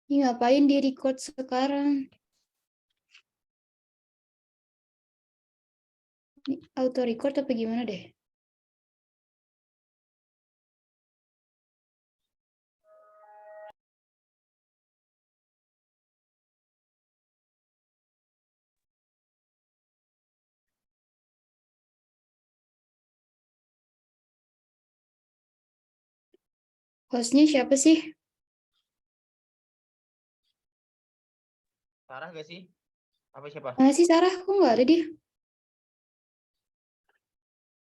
Ih, ngapain di record sekarang? Ini auto record apa gimana deh? Hostnya siapa sih? Sarah gak sih? Apa siapa? Mana sih Sarah? Kok nggak ada dia?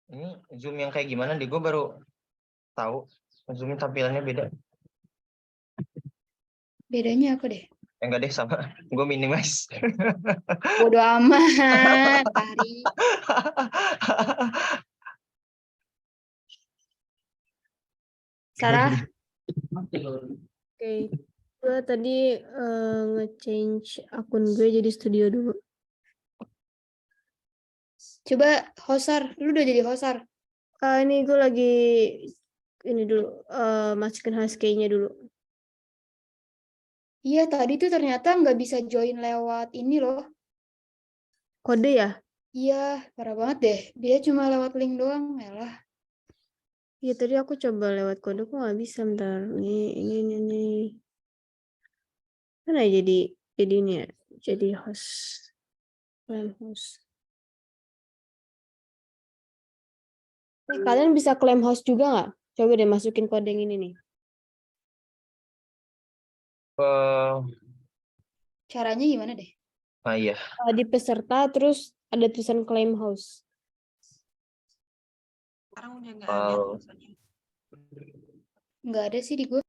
Ini Zoom yang kayak gimana deh? Gue baru tahu Zoom tampilannya beda. Bedanya apa deh? Enggak deh sama. Gue minimize. Bodoh amat, Tari. Sarah, Oke, gue tadi nge-change akun gue jadi studio dulu. coba hostar. Lu udah jadi hostar? Ini gue lagi ini dulu masukin HSK-nya dulu. Iya, tadi tuh ternyata nggak bisa join lewat ini loh. Kode ya? Iya, parah banget deh. Dia cuma lewat link doang. Yalah. Iya tadi aku coba lewat kode kok nggak bisa. Bentar, ini. Mana ya jadi ini ya? Jadi host, klaim host. Kalian bisa klaim host juga nggak? Coba deh masukin kode yang ini nih. Caranya gimana deh? Iya. Di peserta terus ada tulisan claim host. Sekarang udah nggak ada tulisannya. Nggak ada sih di gue.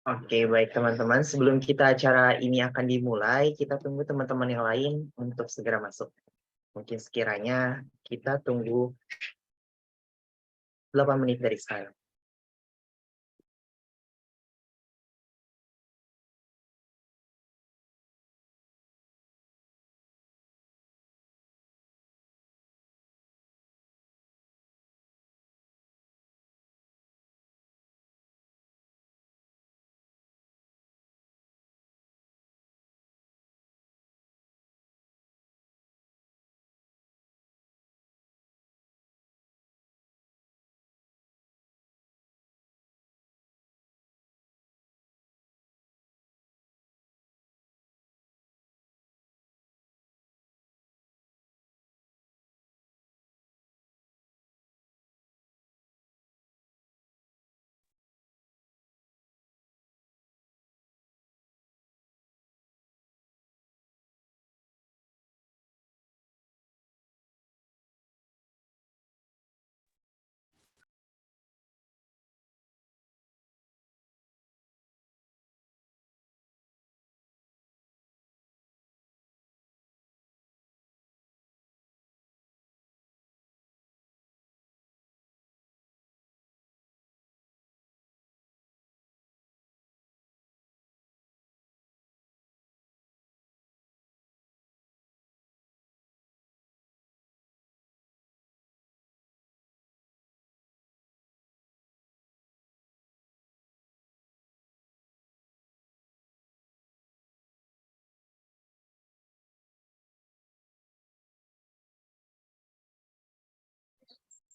Oke, baik teman-teman. Sebelum kita acara ini akan dimulai, kita tunggu teman-teman yang lain untuk segera masuk. Mungkin sekiranya kita tunggu 8 menit dari sekarang.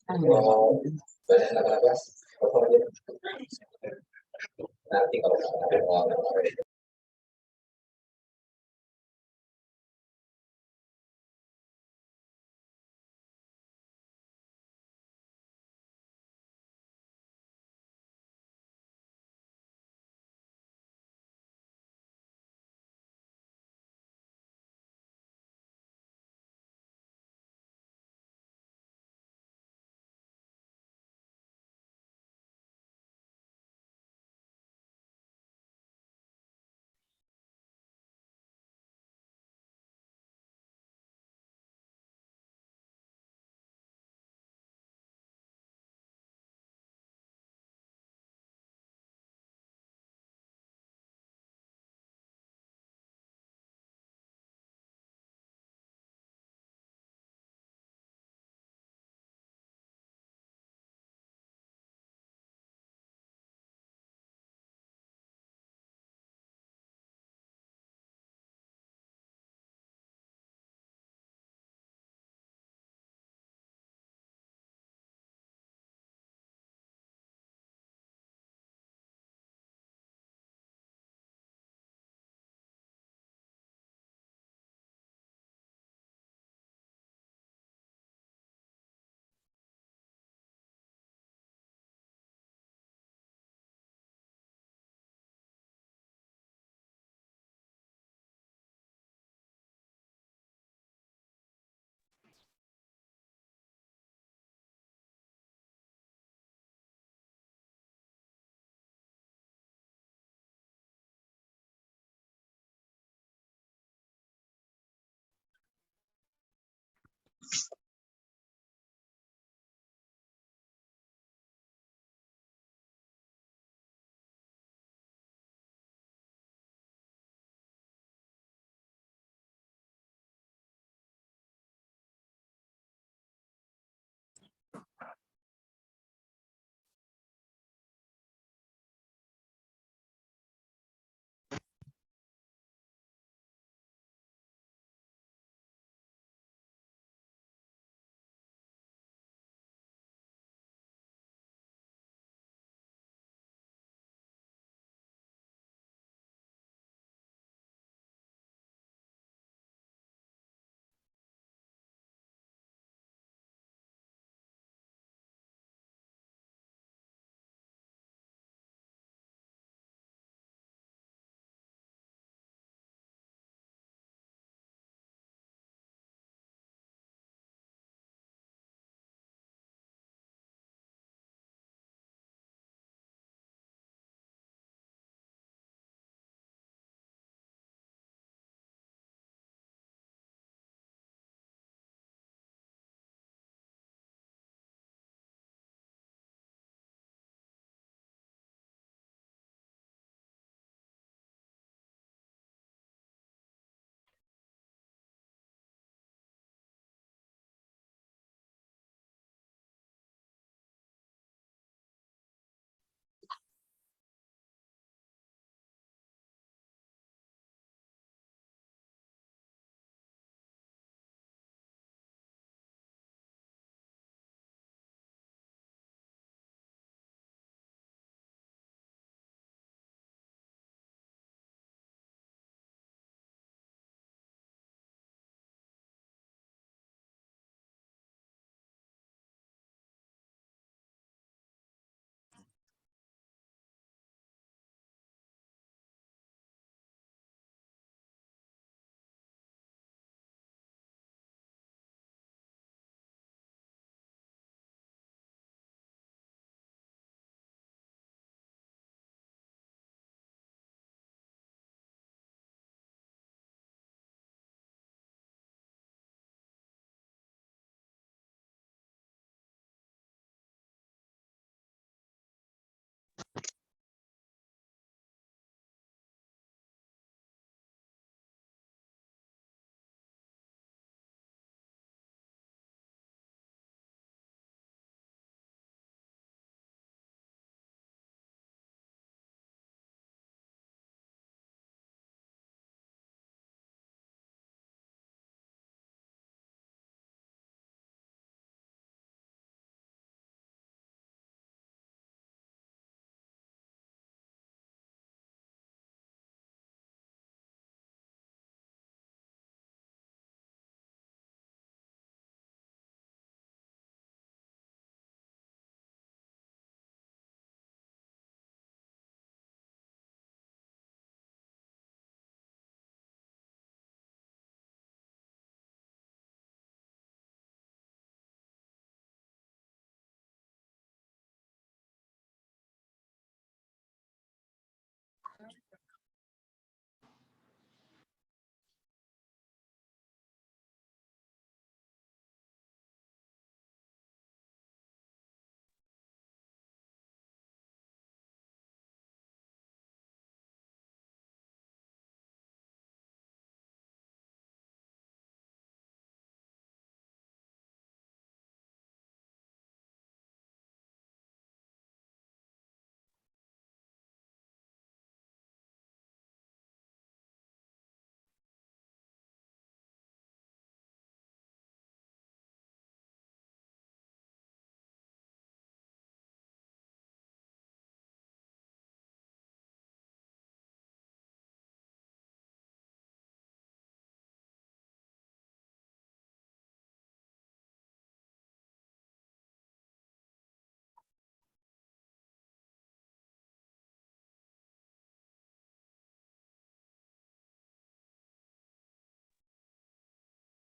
Nanti kalau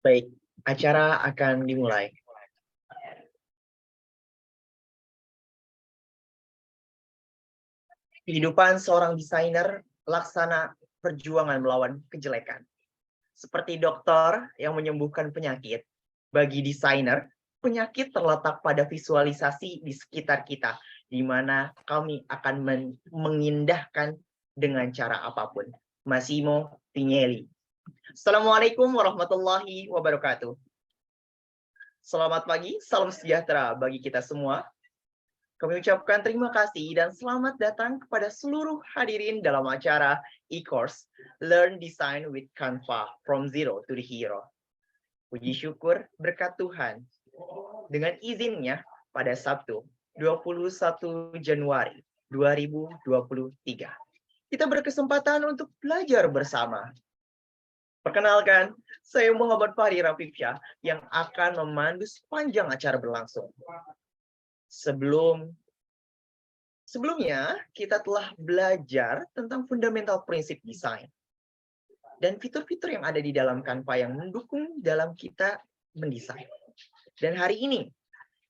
Baik, acara akan dimulai. Kehidupan seorang desainer laksana perjuangan melawan kejelekan. Seperti dokter yang menyembuhkan penyakit, bagi desainer, penyakit terletak pada visualisasi di sekitar kita, di mana kami akan mengindahkan dengan cara apapun. Massimo Pignelli. Assalamualaikum warahmatullahi wabarakatuh. Selamat pagi, salam sejahtera bagi kita semua. Kami ucapkan terima kasih dan selamat datang kepada seluruh hadirin dalam acara e-course Learn Design with Canva from Zero to the Hero. Puji syukur berkat Tuhan. Dengan izinnya pada Sabtu 21 Januari 2023. Kita berkesempatan untuk belajar bersama. Perkenalkan, saya Muhammad Fahri Rafiqsyah yang akan memandu sepanjang acara berlangsung. Sebelumnya, kita telah belajar tentang fundamental prinsip desain dan fitur-fitur yang ada di dalam Canva yang mendukung dalam kita mendesain. Dan hari ini,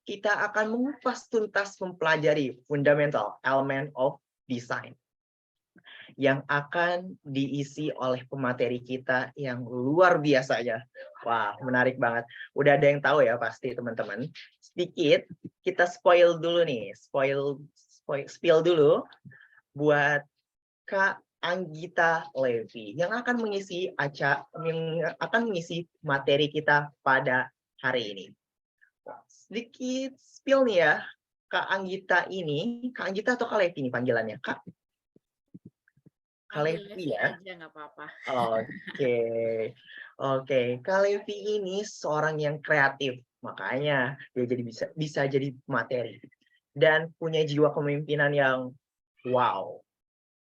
kita akan mengupas tuntas mempelajari fundamental element of design yang akan diisi oleh pemateri kita yang luar biasa aja. Wah, menarik banget. Udah ada yang tahu ya pasti teman-teman. Sedikit kita spoil dulu nih, spill dulu buat Kak Anggita Levi yang akan mengisi materi kita pada hari ini. Sedikit spill nih ya, Kak Anggita atau Kak Levi ini panggilannya, Kak? Kak Levi ya? Aja nggak apa-apa. Oke. Kak Levi ini seorang yang kreatif, makanya dia jadi bisa jadi materi dan punya jiwa kepemimpinan yang wow.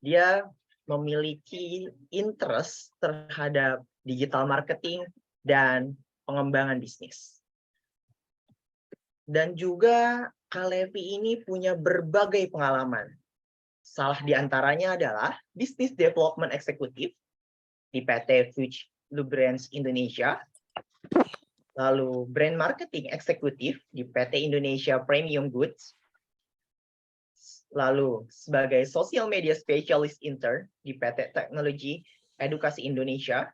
Dia memiliki interest terhadap digital marketing dan pengembangan bisnis. Dan juga Kak Levi ini punya berbagai pengalaman. Salah diantaranya adalah Business Development Executive di PT Fuchs Lubrens Indonesia, lalu Brand Marketing Executive di PT Indonesia Premium Goods, lalu sebagai Social Media Specialist Intern di PT Teknologi Edukasi Indonesia,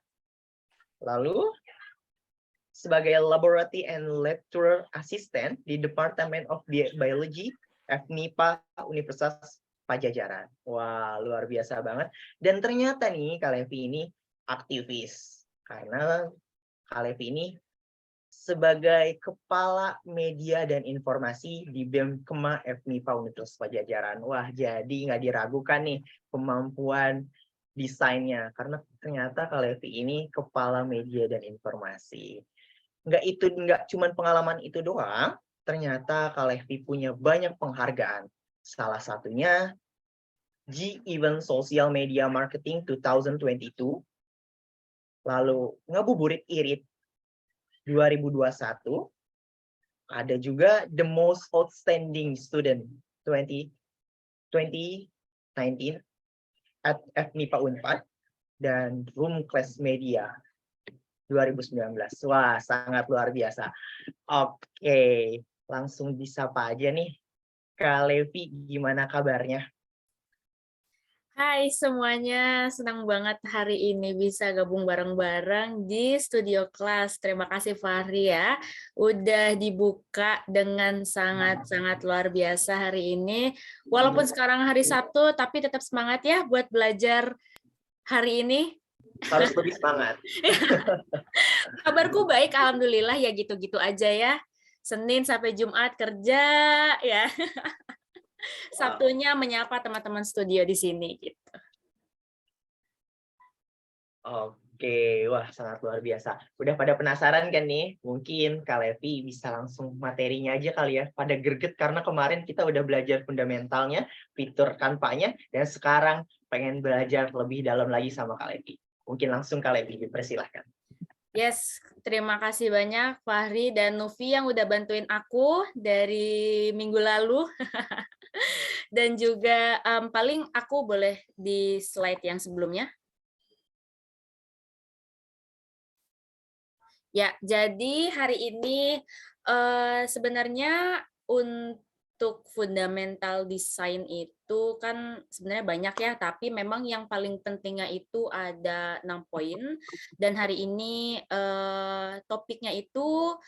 lalu sebagai Laboratory and Lecturer Assistant di Department of Biology FMIPA Universitas Pajajaran. Wah, luar biasa banget. Dan ternyata nih, Kak Levi ini aktivis. Karena Kak Levi ini sebagai Kepala Media dan Informasi di BEM Kema FMIPA Universitas Pajajaran. Wah, jadi nggak diragukan nih kemampuan desainnya. Karena ternyata Kak Levi ini Kepala Media dan Informasi. Nggak cuma pengalaman itu doang, ternyata Kak Levi punya banyak penghargaan. Salah satunya G-Event Social Media Marketing 2022, lalu Ngabuburit Irit 2021, ada juga The Most Outstanding Student 2019 at FMIPA Unpad, dan Room Class Media 2019. Wah, sangat luar biasa. Oke, langsung disapa aja nih. Kak Levi, gimana kabarnya? Hai semuanya, senang banget hari ini bisa gabung bareng-bareng di studio kelas. Terima kasih Fahri ya, udah dibuka dengan sangat-sangat luar biasa hari ini. Walaupun sekarang hari Sabtu, tapi tetap semangat ya buat belajar hari ini. Harus lebih semangat. Kabarku baik, alhamdulillah ya gitu-gitu aja ya. Senin sampai Jumat kerja ya. Sabtunya menyapa teman-teman studio di sini gitu. Oke, wah sangat luar biasa. Udah pada penasaran kan nih? Mungkin Kak Levi bisa langsung materinya aja kali ya. Pada greget karena kemarin kita udah belajar fundamentalnya, fitur Canva-nya, dan sekarang pengen belajar lebih dalam lagi sama Kak Levi. Mungkin langsung Kak Levi, dipersilahkan. Yes, terima kasih banyak Fahri dan Novi yang udah bantuin aku dari minggu lalu. Dan juga paling aku boleh di slide yang sebelumnya. Ya, jadi hari ini sebenarnya untuk fundamental design itu kan sebenarnya banyak ya, tapi memang yang paling pentingnya itu ada 6 poin. Dan hari ini topiknya itu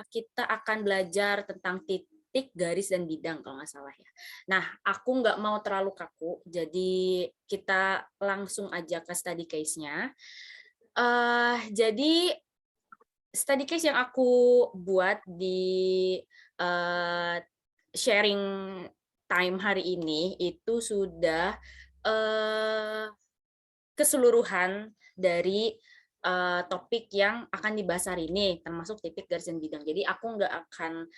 kita akan belajar tentang titik, garis, dan bidang kalau nggak salah ya. Nah, aku nggak mau terlalu kaku, jadi kita langsung aja ke study case-nya. Jadi study case yang aku buat di sharing time hari ini itu sudah keseluruhan dari topik yang akan dibahas hari ini, termasuk titik, garis, dan bidang. Jadi aku nggak akan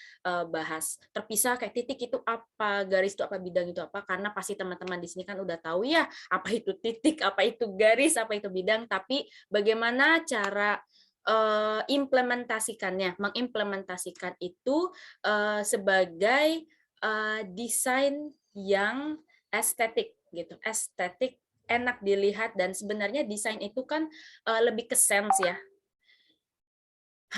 bahas terpisah kayak titik itu apa, garis itu apa, bidang itu apa, karena pasti teman-teman di sini kan udah tahu ya apa itu titik, apa itu garis, apa itu bidang, tapi bagaimana cara mengimplementasikan itu sebagai desain yang estetik gitu, estetik, enak dilihat, dan sebenarnya desain itu kan lebih ke sense ya,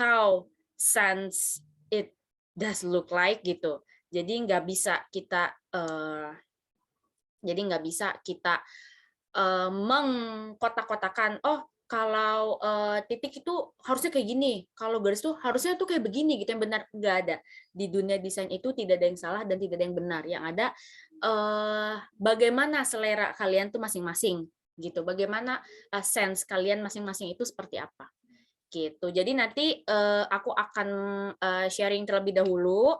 how sense it does look like gitu. Jadi nggak bisa kita mengkotak-kotakan, oh kalau titik itu harusnya kayak gini, kalau garis itu harusnya tuh kayak begini gitu, yang benar. Nggak ada. Di dunia desain itu tidak ada yang salah dan tidak ada yang benar. Yang ada bagaimana selera kalian tuh masing-masing gitu, bagaimana sense kalian masing-masing itu seperti apa gitu. Jadi nanti aku akan sharing terlebih dahulu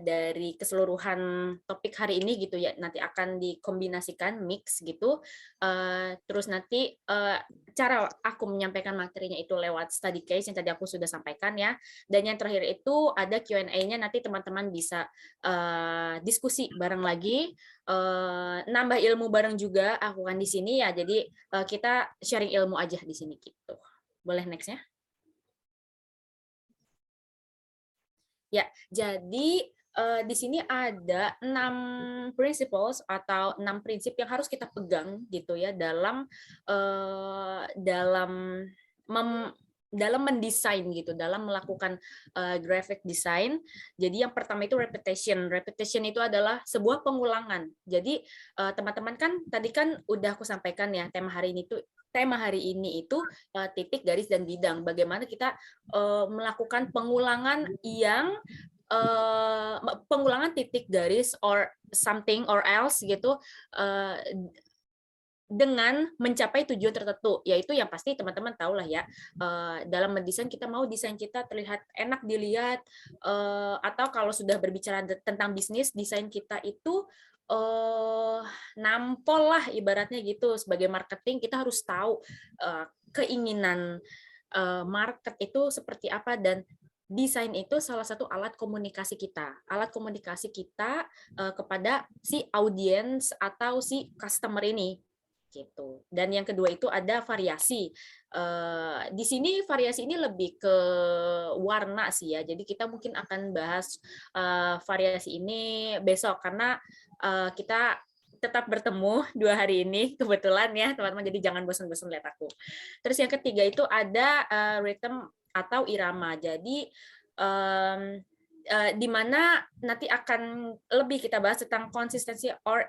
dari keseluruhan topik hari ini gitu ya, nanti akan dikombinasikan mix gitu. Terus nanti cara aku menyampaikan materinya itu lewat study case yang tadi aku sudah sampaikan ya. Dan yang terakhir itu ada Q&A-nya, nanti teman-teman bisa diskusi bareng lagi, nambah ilmu bareng juga aku kan di sini ya. Jadi kita sharing ilmu aja di sini gitu. Boleh next-nya? Ya, jadi di sini ada 6 principles atau 6 prinsip yang harus kita pegang gitu ya dalam mendesain gitu, dalam melakukan graphic design. Jadi yang pertama itu repetition. Repetition itu adalah sebuah pengulangan. Jadi teman-teman kan tadi kan udah aku sampaikan ya, tema hari ini itu titik, garis, dan bidang. Bagaimana kita melakukan pengulangan yang pengulangan titik, garis, or something or else gitu dengan mencapai tujuan tertentu, yaitu yang pasti teman-teman tahu lah ya, dalam mendesain kita mau desain kita terlihat enak dilihat, atau kalau sudah berbicara tentang bisnis, desain kita itu nampol lah ibaratnya gitu. Sebagai marketing kita harus tahu keinginan market itu seperti apa, dan desain itu salah satu alat komunikasi kita. Alat komunikasi kita kepada si audiens atau si customer ini gitu. Dan yang kedua itu ada variasi. Di sini variasi ini lebih ke warna sih ya. Jadi kita mungkin akan bahas variasi ini besok karena kita tetap bertemu 2 hari ini kebetulan ya teman-teman, jadi jangan bosan-bosan lihat aku. Terus yang ketiga itu ada rhythm atau irama. Jadi di mana nanti akan lebih kita bahas tentang konsistensi or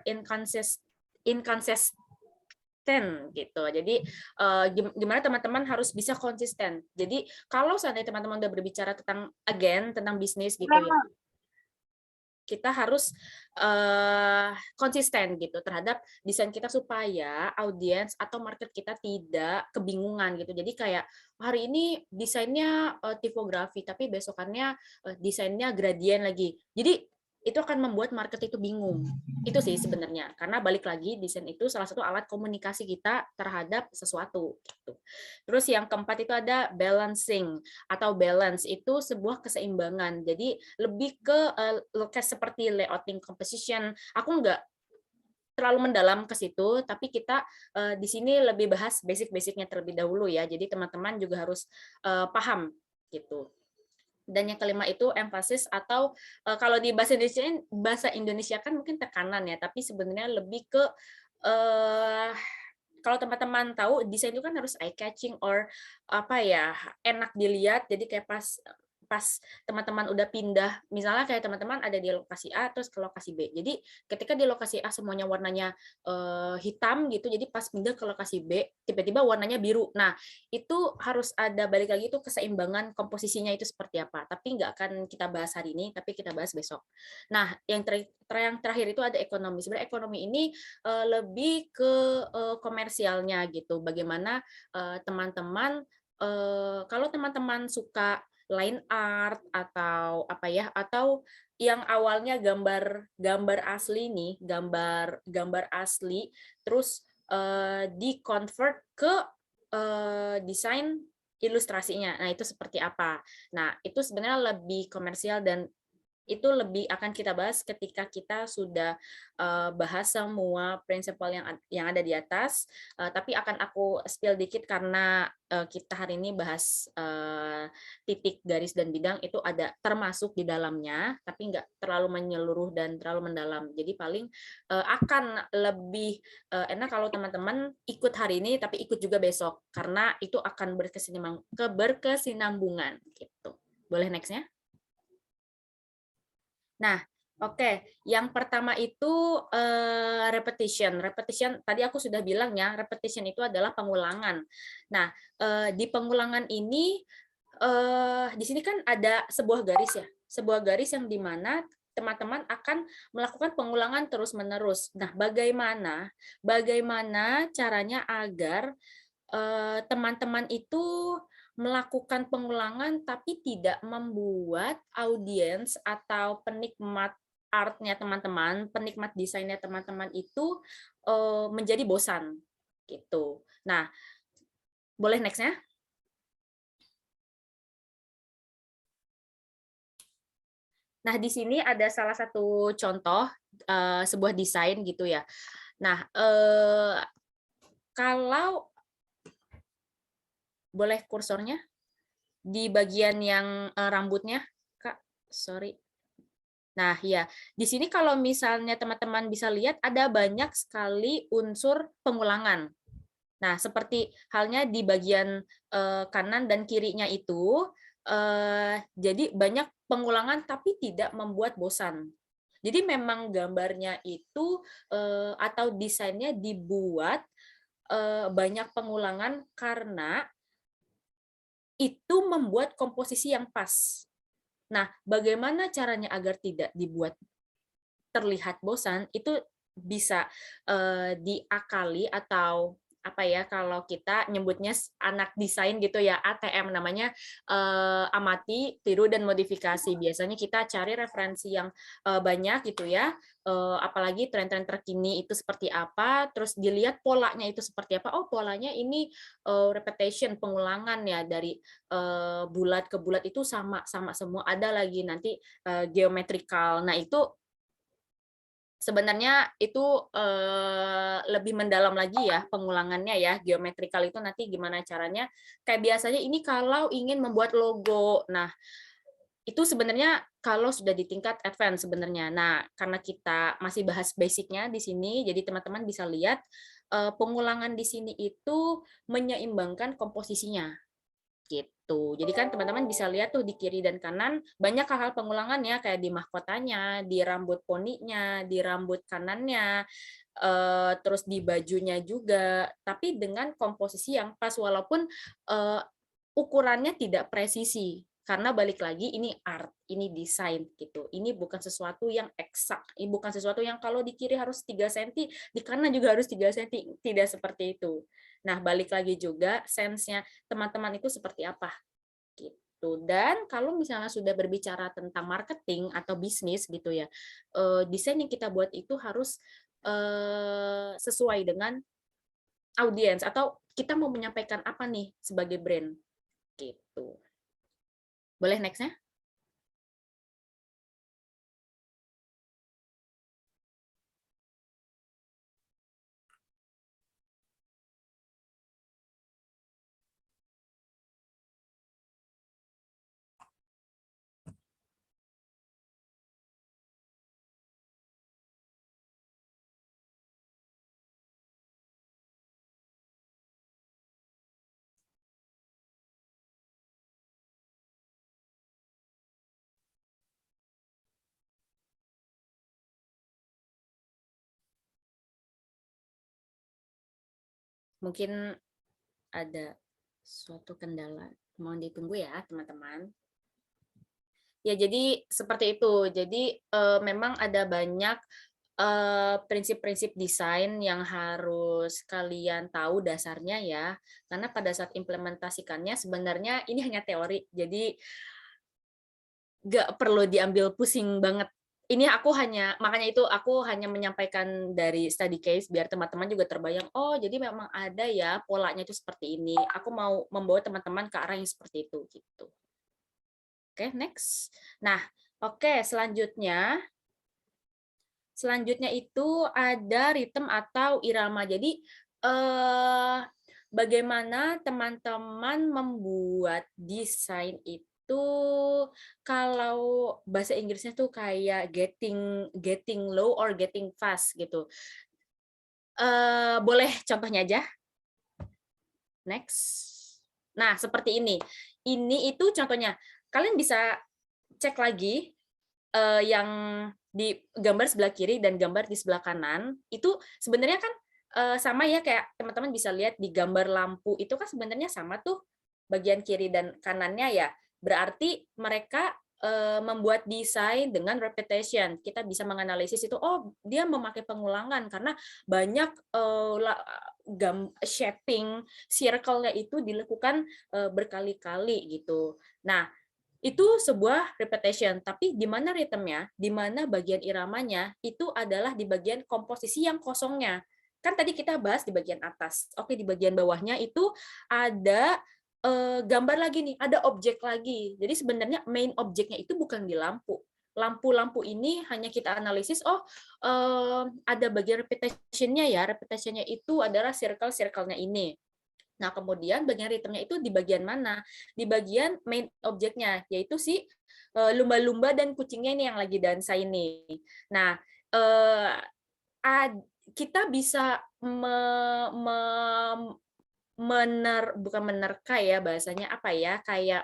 inconsistent gitu. Jadi gimana teman-teman harus bisa konsisten. Jadi kalau seandainya teman-teman udah berbicara tentang bisnis gitu ya, kita harus konsisten gitu terhadap desain kita supaya audiens atau market kita tidak kebingungan gitu. Jadi kayak hari ini desainnya tipografi, tapi besokannya desainnya gradien lagi. Jadi itu akan membuat market itu bingung. Itu sih sebenarnya, karena balik lagi desain itu salah satu alat komunikasi kita terhadap sesuatu. Gitu. Terus yang keempat itu ada balancing atau balance, itu sebuah keseimbangan. Jadi lebih ke kayak seperti layouting, composition. Aku nggak terlalu mendalam ke situ, tapi kita di sini lebih bahas basic-basicnya terlebih dahulu ya. Jadi teman-teman juga harus paham gitu. Dan yang kelima itu emphasis atau kalau di bahasa Indonesia kan mungkin tekanan ya, tapi sebenarnya lebih ke kalau teman-teman tahu desain itu kan harus eye catching or apa ya, enak dilihat. Jadi kayak pas teman-teman udah pindah, misalnya kayak teman-teman ada di lokasi A terus ke lokasi B. Jadi ketika di lokasi A semuanya warnanya hitam gitu, jadi pas pindah ke lokasi B tiba-tiba warnanya biru. Nah, itu harus ada balik lagi itu keseimbangan komposisinya itu seperti apa. Tapi nggak akan kita bahas hari ini, tapi kita bahas besok. Nah, yang terakhir itu ada ekonomi. Sebenarnya ekonomi ini lebih ke komersialnya gitu. Bagaimana teman-teman kalau teman-teman suka line art atau apa ya, atau yang awalnya gambar asli nih, gambar asli terus di convert ke desain ilustrasinya. Nah, itu seperti apa? Nah, itu sebenarnya lebih komersial dan itu lebih akan kita bahas ketika kita sudah bahas semua prinsipal yang ada di atas. Tapi akan aku spill dikit karena kita hari ini bahas titik, garis, dan bidang itu ada termasuk di dalamnya, tapi nggak terlalu menyeluruh dan terlalu mendalam. Jadi paling akan lebih enak kalau teman-teman ikut hari ini, tapi ikut juga besok, karena itu akan berkesinambungan. Gitu. Boleh next-nya? Nah, oke. Yang pertama itu repetition. Repetition tadi aku sudah bilang ya, repetition itu adalah pengulangan. Nah, di pengulangan ini di sini kan ada sebuah garis ya. Sebuah garis yang di mana teman-teman akan melakukan pengulangan terus-menerus. Nah, bagaimana caranya agar teman-teman itu melakukan pengulangan tapi tidak membuat audiens atau penikmat artnya teman-teman, penikmat desainnya teman-teman itu menjadi bosan gitu. Nah, boleh next-nya? Nah, di sini ada salah satu contoh sebuah desain gitu ya. Nah, kalau boleh kursornya di bagian yang rambutnya, Kak. Sorry. Nah, ya, di sini kalau misalnya teman-teman bisa lihat ada banyak sekali unsur pengulangan. Nah, seperti halnya di bagian kanan dan kirinya itu, jadi banyak pengulangan tapi tidak membuat bosan. Jadi memang gambarnya itu atau desainnya dibuat banyak pengulangan karena itu membuat komposisi yang pas. Nah, bagaimana caranya agar tidak dibuat terlihat bosan? Itu bisa diakali atau apa ya, kalau kita nyebutnya anak desain gitu ya, ATM namanya, amati, tiru, dan modifikasi. Biasanya kita cari referensi yang banyak gitu ya, apalagi tren-tren terkini itu seperti apa, terus dilihat polanya itu seperti apa. Oh, polanya ini repetition, pengulangan ya, dari bulat ke bulat itu sama semua. Ada lagi nanti geometrikal. Nah, itu sebenarnya itu lebih mendalam lagi ya pengulangannya ya, geometrikal itu nanti gimana caranya. Kayak biasanya ini kalau ingin membuat logo. Nah, itu sebenarnya kalau sudah di tingkat advance sebenarnya. Nah, karena kita masih bahas basicnya di sini, jadi teman-teman bisa lihat pengulangan di sini itu menyeimbangkan komposisinya. Gitu. Jadi kan teman-teman bisa lihat tuh di kiri dan kanan banyak hal-hal pengulangan ya, kayak di mahkotanya, di rambut poninya, di rambut kanannya, terus di bajunya juga, tapi dengan komposisi yang pas walaupun ukurannya tidak presisi. Karena balik lagi ini art, ini desain gitu. Ini bukan sesuatu yang eksak, ini bukan sesuatu yang kalau di kiri harus 3 cm, di kanan juga harus 3 cm. Tidak seperti itu. Nah, balik lagi juga sense-nya teman-teman itu seperti apa gitu. Dan kalau misalnya sudah berbicara tentang marketing atau bisnis gitu ya, desain yang kita buat itu harus sesuai dengan audiens atau kita mau menyampaikan apa nih sebagai brand gitu. Boleh next-nya? Mungkin ada suatu kendala. Mohon ditunggu ya, teman-teman. Ya, jadi seperti itu. Jadi memang ada banyak prinsip-prinsip desain yang harus kalian tahu dasarnya ya. Karena pada saat implementasikannya sebenarnya ini hanya teori. Jadi nggak perlu diambil pusing banget. Ini makanya itu aku hanya menyampaikan dari study case biar teman-teman juga terbayang, oh jadi memang ada ya polanya itu seperti ini. Aku mau membawa teman-teman ke arah yang seperti itu gitu. Oke, next. Nah, oke, selanjutnya itu ada ritme atau irama. Jadi bagaimana teman-teman membuat desain itu kalau bahasa Inggrisnya tuh kayak getting low or getting fast gitu. Boleh contohnya aja? Next. Nah, seperti ini. Ini itu contohnya. Kalian bisa cek lagi yang di gambar sebelah kiri dan gambar di sebelah kanan. Itu sebenarnya kan sama ya, kayak teman-teman bisa lihat di gambar lampu itu kan sebenarnya sama tuh bagian kiri dan kanannya ya. Berarti mereka membuat desain dengan repetition. Kita bisa menganalisis itu, oh dia memakai pengulangan karena banyak shaping circle-nya itu dilakukan berkali-kali gitu. Nah, itu sebuah repetition, tapi di mana ritmenya, di mana bagian iramanya, itu adalah di bagian komposisi yang kosongnya. Kan tadi kita bahas di bagian atas. Oke, di bagian bawahnya itu ada gambar lagi nih, ada objek lagi. Jadi sebenarnya main objeknya itu bukan di lampu. Lampu-lampu ini hanya kita analisis, oh ada bagian repetition-nya ya, repetition-nya itu adalah circle-circle-nya ini. Nah, kemudian bagian ritmenya itu di bagian mana? Di bagian main objeknya, yaitu si lumba-lumba dan kucingnya ini yang lagi dansa ini. Nah, kita bisa bukan menerka ya bahasanya apa ya, kayak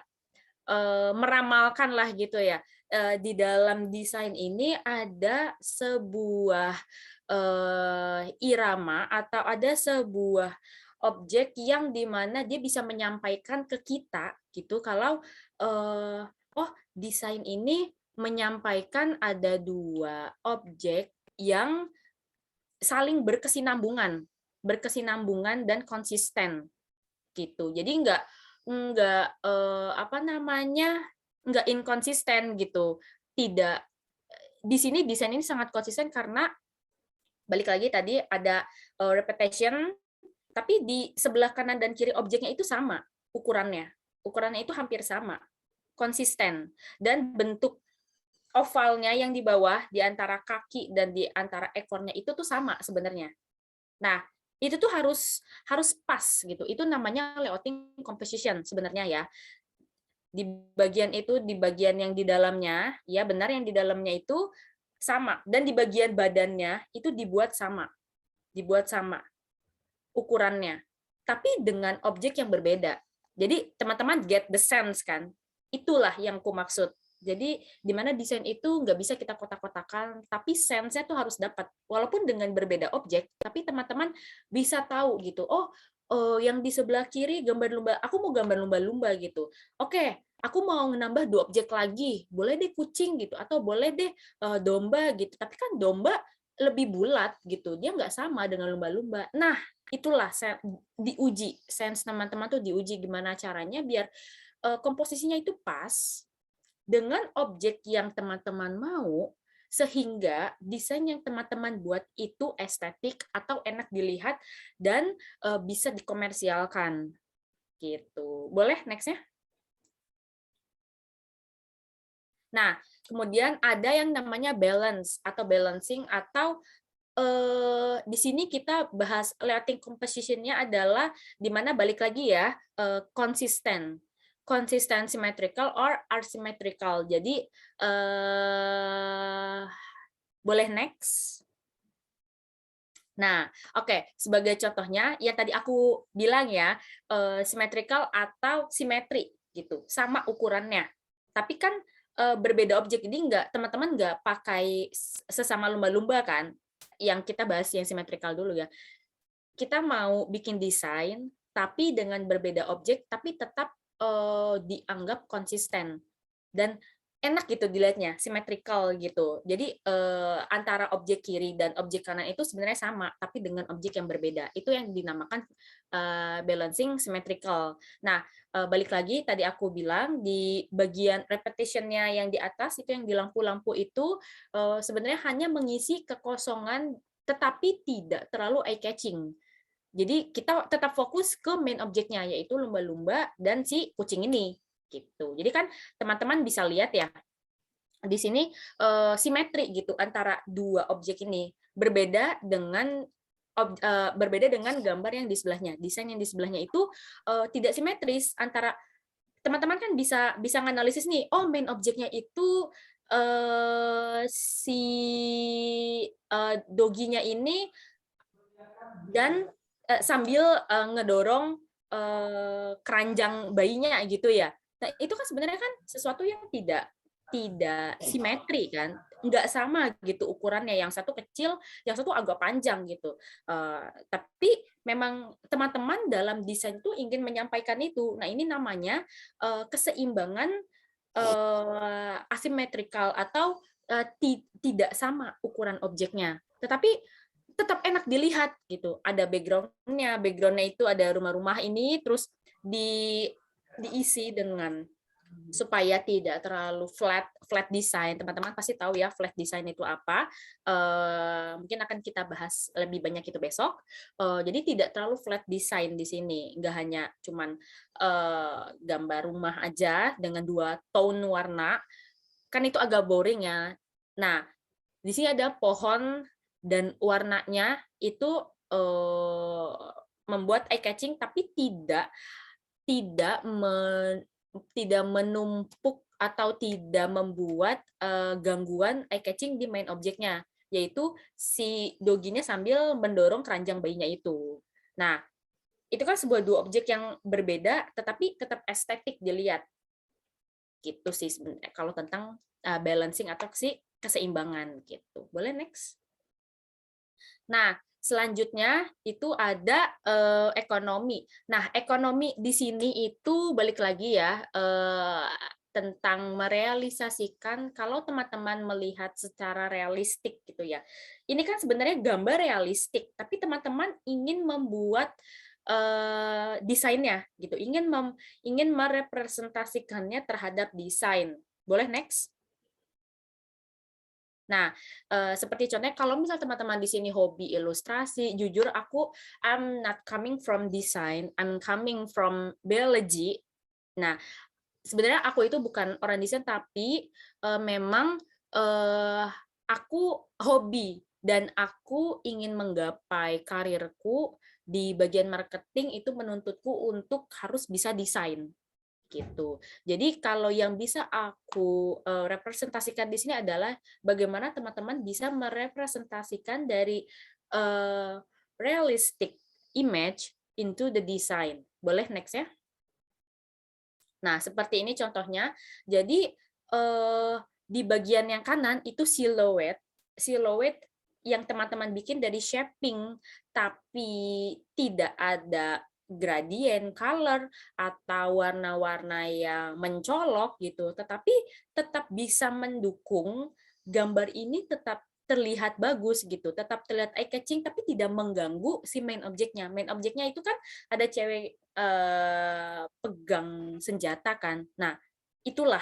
meramalkan lah gitu ya. Di dalam desain ini ada sebuah irama atau ada sebuah objek yang dimana dia bisa menyampaikan ke kita gitu kalau oh desain ini menyampaikan ada dua objek yang saling berkesinambungan dan konsisten gitu. Jadi nggak nggak inkonsisten gitu. Tidak, di sini desain ini sangat konsisten karena balik lagi tadi ada repetition, tapi di sebelah kanan dan kiri objeknya itu sama ukurannya. Ukurannya itu hampir sama, konsisten, dan bentuk ovalnya yang di bawah di antara kaki dan di antara ekornya itu tuh sama sebenarnya. Nah, itu tuh harus pas gitu. Itu namanya layouting composition sebenarnya ya. Di bagian itu, di bagian yang di dalamnya, ya benar yang di dalamnya itu sama, dan di bagian badannya itu dibuat sama ukurannya, tapi dengan objek yang berbeda. Jadi teman-teman get the sense kan? Itulah yang ku maksud. Jadi di mana desain itu nggak bisa kita kotak-kotakan, tapi sense-nya tuh harus dapat. Walaupun dengan berbeda objek, tapi teman-teman bisa tahu gitu. Oh, yang di sebelah kiri gambar lumba, aku mau gambar lumba-lumba gitu. Oke, aku mau nambah 2 objek lagi. Boleh deh kucing gitu, atau boleh deh domba gitu. Tapi kan domba lebih bulat gitu. Dia nggak sama dengan lumba-lumba. Nah, itulah diuji. Sense teman-teman tuh diuji gimana caranya biar komposisinya itu pas dengan objek yang teman-teman mau, sehingga desain yang teman-teman buat itu estetik atau enak dilihat dan bisa dikomersialkan. Gitu. Boleh next-nya? Nah, kemudian ada yang namanya balance atau balancing, atau di sini kita bahas layouting composition-nya adalah di mana balik lagi ya, konsisten symmetrical or asymmetrical. Jadi boleh next. Nah, oke, sebagai contohnya yang tadi aku bilang ya, symmetrical atau simetri gitu, sama ukurannya. Tapi kan berbeda objek, jadi teman-teman nggak pakai sesama lumba-lumba kan? Yang kita bahas yang symmetrical dulu ya. kita mau bikin desain tapi dengan berbeda objek tapi tetap dianggap konsisten dan enak gitu dilihatnya, symmetrical gitu. Jadi antara objek kiri dan objek kanan itu sebenarnya sama tapi dengan objek yang berbeda. Itu yang dinamakan balancing symmetrical. Nah, balik lagi tadi aku bilang di bagian repetitionnya yang di atas itu yang di lampu-lampu itu sebenarnya hanya mengisi kekosongan tetapi tidak terlalu eye catching. Jadi kita tetap fokus ke main objeknya yaitu lumba-lumba dan si kucing ini gitu. Jadi kan teman-teman bisa lihat ya di sini simetri gitu antara dua objek ini berbeda dengan gambar yang di sebelahnya. Desain yang di sebelahnya itu tidak simetris antara teman-teman kan bisa nganalisis nih, oh main objeknya itu si doginya ini dan sambil ngedorong keranjang bayinya gitu ya. Nah, itu kan sebenarnya kan sesuatu yang tidak simetri kan, nggak sama gitu ukurannya, yang satu kecil, yang satu agak panjang gitu. Tapi memang teman-teman dalam desain itu ingin menyampaikan itu. Nah, ini namanya keseimbangan asimetrikal atau tidak sama ukuran objeknya. Tetapi tetap enak dilihat gitu. Ada backgroundnya itu ada rumah-rumah ini terus diisi dengan supaya tidak terlalu flat design. Teman-teman pasti tahu ya flat design itu apa. Mungkin akan kita bahas lebih banyak itu besok. Jadi tidak terlalu flat design di sini. Nggak hanya cuman gambar rumah aja dengan 2 tone warna. Kan itu agak boring ya. Nah, di sini ada pohon dan warnanya itu membuat eye catching tapi tidak menumpuk atau tidak membuat gangguan eye catching di main objeknya, yaitu si doginya sambil mendorong keranjang bayinya itu. Nah, itu kan sebuah dua objek yang berbeda tetapi tetap estetik dilihat. Gitu sih sebenarnya kalau tentang balancing atau si keseimbangan gitu. Boleh next? Nah, selanjutnya itu ada ekonomi. Nah, ekonomi di sini itu balik lagi ya tentang merealisasikan kalau teman-teman melihat secara realistik gitu ya. Ini kan sebenarnya gambar realistik, tapi teman-teman ingin membuat desainnya gitu, ingin merepresentasikannya terhadap desain. Boleh next? Nah, seperti contohnya kalau misal teman-teman di sini hobi ilustrasi, jujur I'm not coming from design, I'm coming from biology. Nah, sebenarnya aku itu bukan orang desain tapi memang aku hobi dan aku ingin menggapai karirku di bagian marketing itu menuntutku untuk harus bisa desain. Gitu. Jadi kalau yang bisa aku representasikan di sini adalah bagaimana teman-teman bisa merepresentasikan dari realistic image into the design. Boleh next ya? Nah, seperti ini contohnya. Jadi di bagian yang kanan itu siluet yang teman-teman bikin dari shaping tapi tidak ada gradient color atau warna-warna yang mencolok gitu, tetapi tetap bisa mendukung gambar ini tetap terlihat bagus gitu, tetap terlihat eye catching tapi tidak mengganggu si main objeknya. Main objeknya itu kan ada cewek pegang senjata kan. Nah, itulah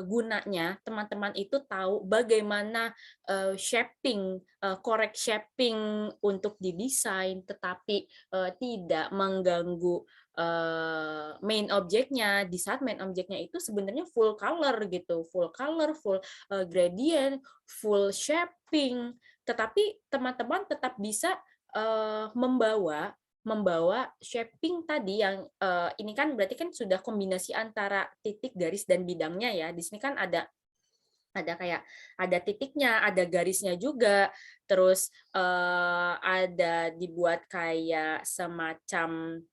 gunanya teman-teman itu tahu bagaimana correct shaping untuk didesain tetapi tidak mengganggu main objeknya. Di saat main objeknya itu sebenarnya full color gitu, full gradient, full shaping, tetapi teman-teman tetap bisa membawa shaping tadi yang ini kan berarti kan sudah kombinasi antara titik, garis dan bidangnya ya. Di sini kan ada kayak ada titiknya, ada garisnya juga, terus ada dibuat kayak semacam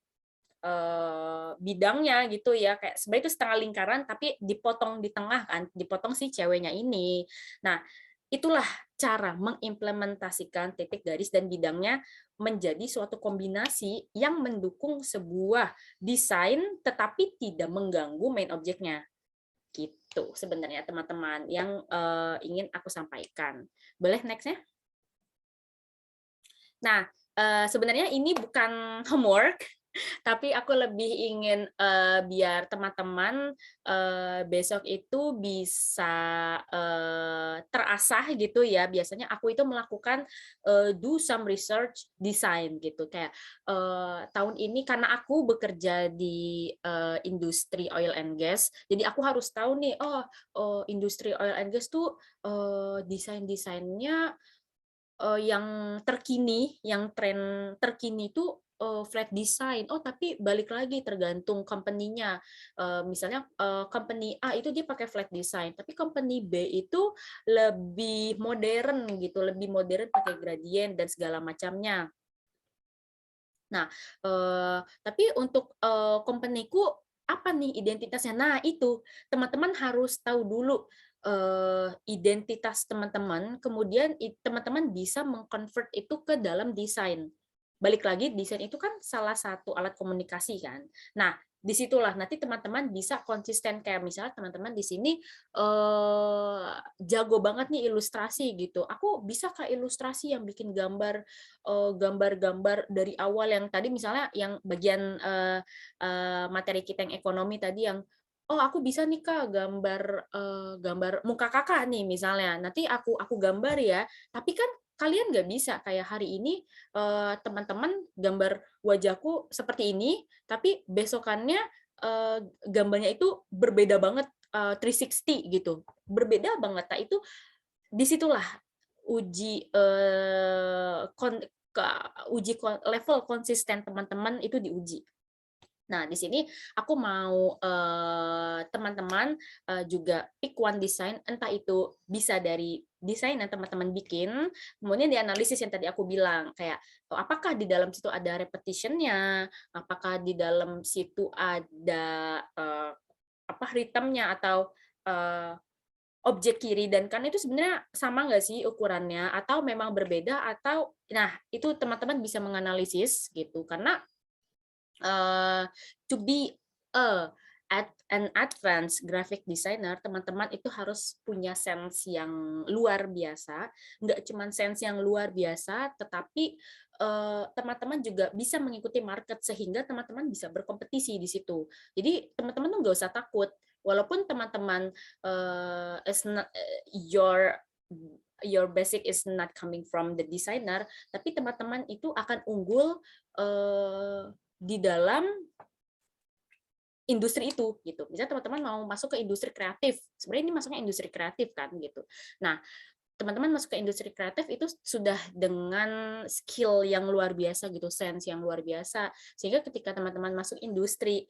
bidangnya gitu ya, kayak sebenarnya itu setengah lingkaran tapi dipotong di tengah kan, dipotong si ceweknya ini. Nah, itulah cara mengimplementasikan titik garis dan bidangnya menjadi suatu kombinasi yang mendukung sebuah desain tetapi tidak mengganggu main objeknya. Gitu sebenarnya teman-teman yang ingin aku sampaikan. Boleh next-nya? Nah, sebenarnya ini bukan homework, tapi aku lebih ingin biar teman-teman besok itu bisa terasah gitu ya. Biasanya aku itu melakukan do some research design gitu. Kayak tahun ini karena aku bekerja di industri oil and gas, jadi aku harus tahu nih, industri oil and gas tuh desain-desainnya yang terkini, yang tren terkini itu flat design. Oh, tapi balik lagi tergantung company-nya. Misalnya company A itu dia pakai flat design, tapi company B itu lebih modern gitu, lebih modern pakai gradient dan segala macamnya. Nah, tapi untuk company-ku apa nih identitasnya? Nah, itu teman-teman harus tahu dulu identitas teman-teman, kemudian teman-teman bisa mengconvert itu ke dalam desain. Balik lagi, desain itu kan salah satu alat komunikasi kan. Nah, disitulah nanti teman-teman bisa konsisten, kayak misalnya teman-teman di sini jago banget nih ilustrasi gitu. Aku bisa kah ilustrasi yang bikin gambar-gambar dari awal yang tadi misalnya yang bagian materi kita yang ekonomi tadi yang aku bisa nih Kak gambar muka kakak nih misalnya. Nanti aku gambar ya. Tapi kan kalian nggak bisa kayak hari ini teman-teman gambar wajahku seperti ini, tapi besokannya gambarnya itu berbeda banget 360 gitu. Berbeda banget. Nah, itu disitulah uji level konsisten teman-teman itu diuji. Nah, di sini aku mau teman-teman juga pick one design, entah itu bisa dari desain yang teman-teman bikin, kemudian dianalisis yang tadi aku bilang, kayak apakah di dalam situ ada repetition-nya, apakah di dalam situ ada ritmenya atau objek kiri dan kanan itu sebenarnya sama nggak sih ukurannya, atau memang berbeda, atau nah itu teman-teman bisa menganalisis gitu, karena to be an advanced graphic designer, teman-teman itu harus punya sense yang luar biasa. Nggak cuma sense yang luar biasa, tetapi teman-teman juga bisa mengikuti market sehingga teman-teman bisa berkompetisi di situ. Jadi teman-teman tuh nggak usah takut, walaupun teman-teman your basic is not coming from the designer, tapi teman-teman itu akan unggul di dalam industri itu gitu. Misalnya teman-teman mau masuk ke industri kreatif, sebenarnya ini masuknya industri kreatif kan gitu. Nah, teman-teman masuk ke industri kreatif itu sudah dengan skill yang luar biasa gitu, sense yang luar biasa, sehingga ketika teman-teman masuk industri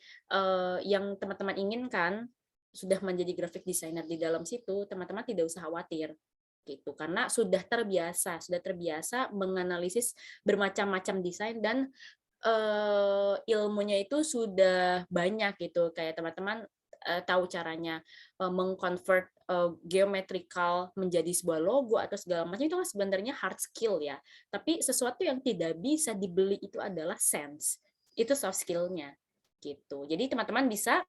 yang teman-teman inginkan, sudah menjadi graphic designer di dalam situ, teman-teman tidak usah khawatir gitu, karena sudah terbiasa menganalisis bermacam-macam desain dan ilmunya itu sudah banyak gitu, kayak teman-teman tahu caranya mengconvert geometrical menjadi sebuah logo atau segala macam, itu kan sebenarnya hard skill ya, tapi sesuatu yang tidak bisa dibeli itu adalah sense, itu soft skill-nya gitu. Jadi teman-teman bisa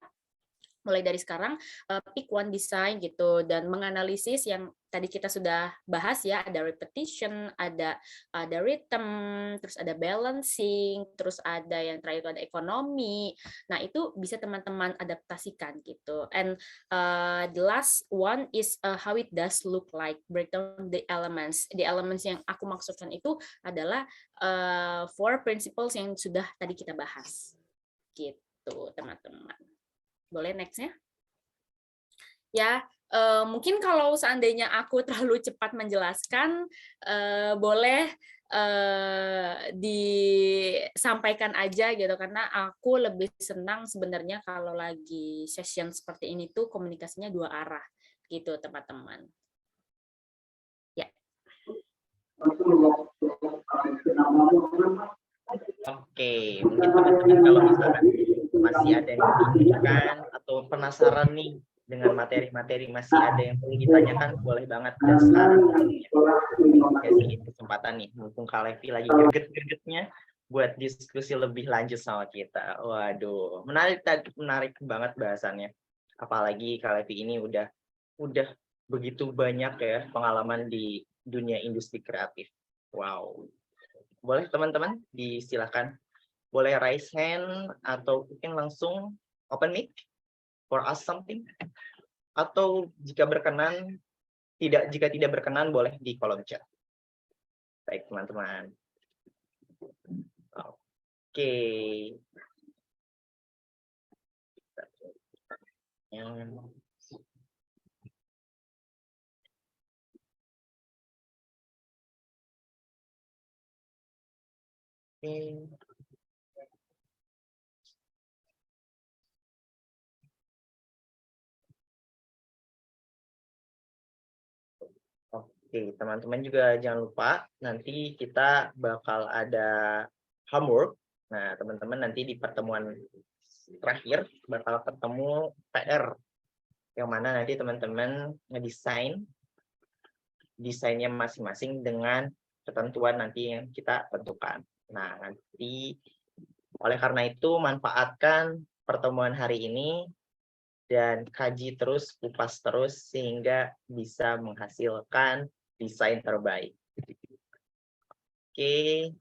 mulai dari sekarang pick one design gitu dan menganalisis yang tadi kita sudah bahas ya, ada repetition, ada rhythm, terus ada balancing, terus ada yang terakhir itu ada ekonomi. Nah, itu bisa teman-teman adaptasikan gitu. And the last one is how it does look like, breakdown the elements. The elements yang aku maksudkan itu adalah four principles yang sudah tadi kita bahas. Gitu, teman-teman. Boleh next-nya? Ya, mungkin kalau seandainya aku terlalu cepat menjelaskan, boleh disampaikan aja gitu, karena aku lebih senang sebenarnya kalau lagi session seperti ini tuh komunikasinya dua arah gitu, teman-teman. Ya. Oke, mungkin teman-teman kalau misalkan masih ada yang ditanyakan atau penasaran nih dengan dengan materi-materi masih ada yang perlu ditanyakan, boleh banget. Dan sekarang kasih kesempatan nih, mumpung Kak Levi lagi greget-gregetnya buat diskusi lebih lanjut sama kita. Waduh, menarik banget bahasannya. Apalagi Kak Levi ini udah begitu banyak ya pengalaman di dunia industri kreatif. Wow. Boleh teman-teman disilakan. Boleh raise hand atau mungkin langsung open mic for ask something. Atau jika tidak berkenan boleh di kolom chat. Baik teman-teman. Oke. Oke, teman-teman juga jangan lupa nanti kita bakal ada homework. Nah, teman-teman nanti di pertemuan terakhir bakal ketemu PR yang mana nanti teman-teman ngedesain desainnya masing-masing dengan ketentuan nanti yang kita tentukan. Nah, nanti oleh karena itu manfaatkan pertemuan hari ini dan kaji terus, kupas terus sehingga bisa menghasilkan desain terbaik. Oke,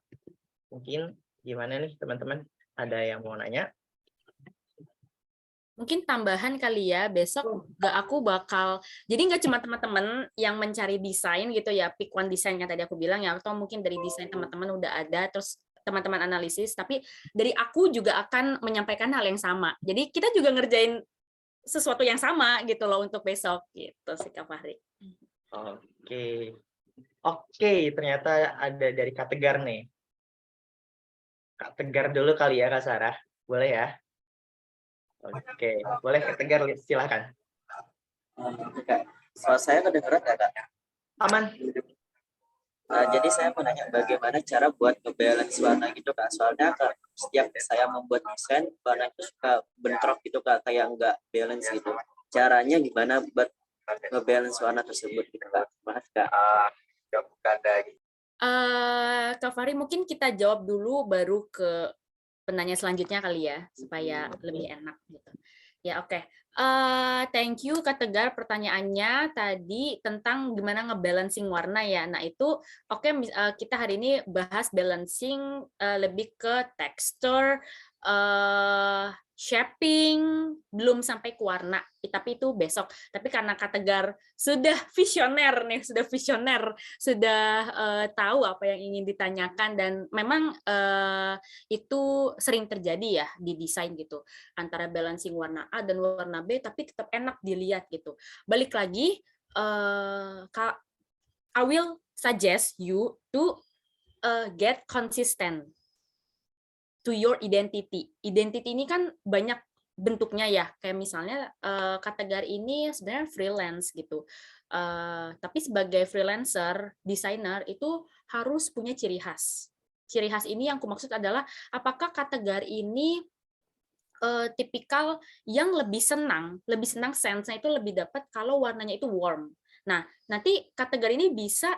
mungkin gimana nih teman-teman? Ada yang mau nanya? Mungkin tambahan kali ya, besok aku bakal, jadi nggak cuma teman-teman yang mencari desain gitu ya, pick one desain yang tadi aku bilang ya, atau mungkin dari desain teman-teman udah ada, terus teman-teman analisis, tapi dari aku juga akan menyampaikan hal yang sama. Jadi kita juga ngerjain sesuatu yang sama gitu loh untuk besok gitu sih Kak Fahri. Oke, ternyata ada dari Kak Tegar nih. Kak Tegar dulu kali ya Kak Sarah, boleh ya? Oke, boleh Kak Tegar, silakan. Soal saya kedengeran nggak, Kak? Aman. Jadi saya mau nanya bagaimana cara buat ngebalance warna gitu, Kak. Soalnya setiap saya membuat desain, warna itu suka bentrok gitu, Kak. Kayak nggak balance gitu. Caranya gimana buat ngebalance warna tersebut gitu, Kak? Maaf, Kak. Kak Fahri, mungkin kita jawab dulu baru ke penanya selanjutnya kali ya, supaya lebih enak gitu. Ya, oke. Thank you Kak Tegar, pertanyaannya tadi tentang gimana ngebalancing warna ya. Nah, itu oke, kita hari ini bahas balancing lebih ke tekstur, shaping, belum sampai ke warna, tapi itu besok. Tapi karena Kak Tegar sudah visioner nih, sudah tahu apa yang ingin ditanyakan, dan memang itu sering terjadi ya di desain gitu, antara balancing warna A dan warna B, tapi tetap enak dilihat gitu. Balik lagi, I will suggest you to get consistent to your identity. Identity ini kan banyak bentuknya ya, kayak misalnya kategori ini sebenarnya freelance gitu. Tapi sebagai freelancer, desainer itu harus punya ciri khas. Ciri khas ini yang aku maksud adalah apakah kategori ini tipikal yang lebih senang sense-nya itu lebih dapat kalau warnanya itu warm. Nah, nanti kategori ini bisa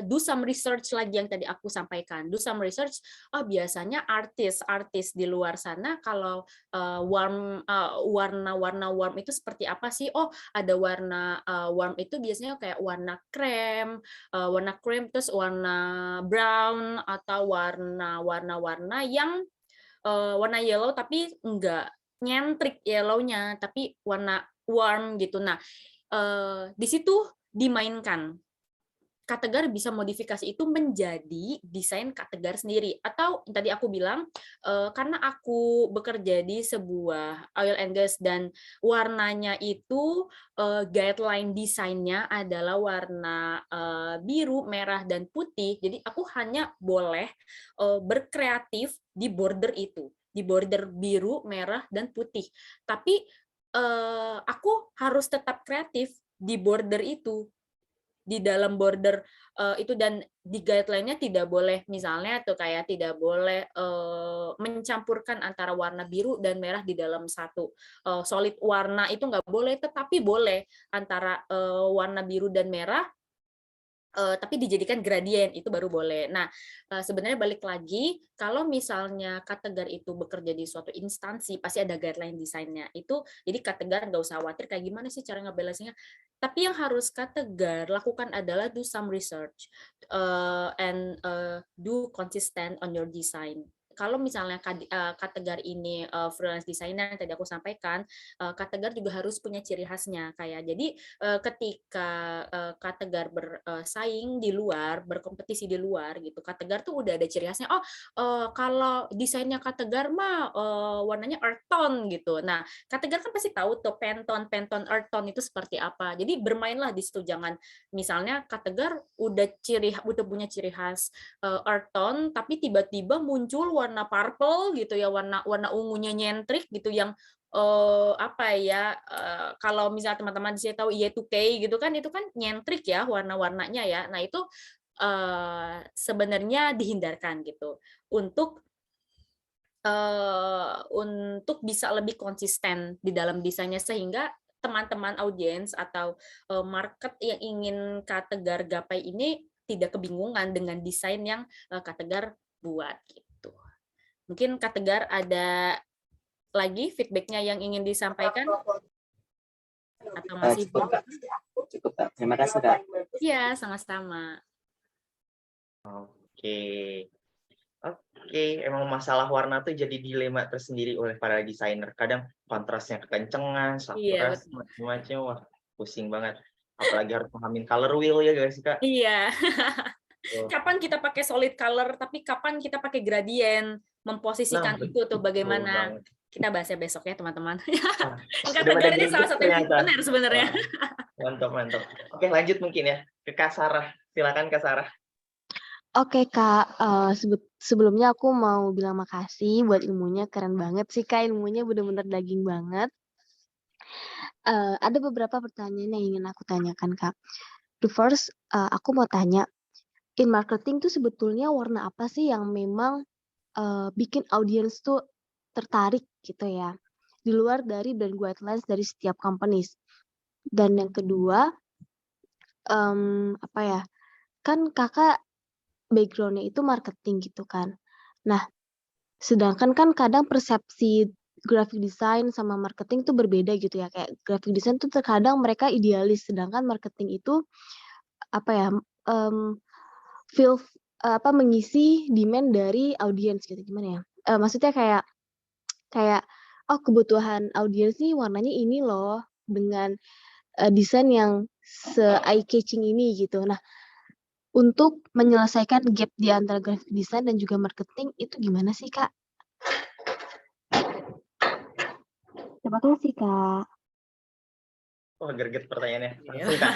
do some research lagi yang tadi aku sampaikan. Do some research, biasanya artis di luar sana kalau warna-warna warm itu seperti apa sih? Oh, ada warna warm itu biasanya kayak warna krem terus warna brown, atau warna-warna yang warna yellow tapi enggak nyentrik yellow-nya, tapi warna warm gitu. Nah, di situ dimainkan. Kategori bisa modifikasi itu menjadi desain kategori sendiri. Atau tadi aku bilang, karena aku bekerja di sebuah oil and gas dan warnanya itu guideline desainnya adalah warna biru, merah, dan putih. Jadi aku hanya boleh berkreatif di border itu, di border biru, merah, dan putih. Tapi aku harus tetap kreatif di border itu. di dalam border itu, dan di guideline-nya tidak boleh misalnya tuh kayak tidak boleh mencampurkan antara warna biru dan merah di dalam satu solid warna, itu nggak boleh, tetapi boleh antara warna biru dan merah tapi dijadikan gradien, itu baru boleh. Nah, sebenarnya balik lagi, kalau misalnya Kategar itu bekerja di suatu instansi, pasti ada guideline desainnya. Itu, jadi Kategar nggak usah khawatir kayak gimana sih cara ngebalansinya. Tapi yang harus Kategar lakukan adalah do some research and do consistent on your design. Kalau misalnya Kategar ini freelance designer yang tadi aku sampaikan, Kategar juga harus punya ciri khasnya. Kayak jadi ketika Kategar bersaing di luar, berkompetisi di luar gitu, Kategar tuh udah ada ciri khasnya. Oh, kalau desainnya Kategar mah warnanya earth tone gitu. Nah, Kategar kan pasti tahu tuh Pantone, earth tone itu seperti apa. Jadi bermainlah di situ, jangan misalnya Kategar udah punya ciri khas earth tone, tapi tiba-tiba muncul warna purple gitu ya, warna ungunya nyentrik gitu, yang apa ya, kalau misalnya teman-teman di sini tahu Y2K gitu kan, itu kan nyentrik ya warna-warnanya ya. Nah, itu sebenarnya dihindarkan gitu untuk bisa lebih konsisten di dalam desainnya, sehingga teman-teman audiens atau market yang ingin Kategar gapai ini tidak kebingungan dengan desain yang Kategar buat gitu. Mungkin Kategar ada lagi feedback-nya yang ingin disampaikan? Atau masih Cukup, Kak. Cukup, Kak. Terima kasih, Kak. Iya, sama-sama. Oke. Oke, emang masalah warna tuh jadi dilema tersendiri oleh para desainer. Kadang kontrasnya kekencengan, Iya, saturasi, macam-macam. Wah, pusing banget. Apalagi harus pemahamin color wheel ya guys, Kak. iya. Tuh. Kapan kita pakai solid color, tapi kapan kita pakai gradien, memposisikan Nah, itu tuh betul bagaimana. banget. Kita bahasnya besok ya, teman-teman. Wah, udah Kategar pada ini salah greget satu yang ternyata. benar sebenarnya. Wah, mantap. Oke, lanjut mungkin ya ke Kak Sarah. Silakan Kak Sarah. Oke Kak, sebelumnya aku mau bilang makasih buat ilmunya, keren banget sih Kak, ilmunya bener-bener daging banget. Ada beberapa pertanyaan yang ingin aku tanyakan Kak. The first, aku mau tanya, in marketing tuh sebetulnya warna apa sih yang memang bikin audiens tuh tertarik gitu ya, di luar dari brand guidelines dari setiap companies? Dan yang kedua, apa ya, kan Kakak background-nya itu marketing gitu kan. Nah, sedangkan kan kadang persepsi graphic design sama marketing tuh berbeda gitu ya. Kayak graphic design tuh terkadang mereka idealis, sedangkan marketing itu apa ya, mengisi demand dari audiens gitu, gimana ya? Maksudnya kayak oh kebutuhan audiens nih warnanya ini loh, dengan desain yang se-eye catching ini gitu. Nah, untuk menyelesaikan gap di antara graphic design dan juga marketing itu gimana sih, Kak? Terima kasih, Kak. Wah, greget pertanyaannya. Iya. Langsung Kak.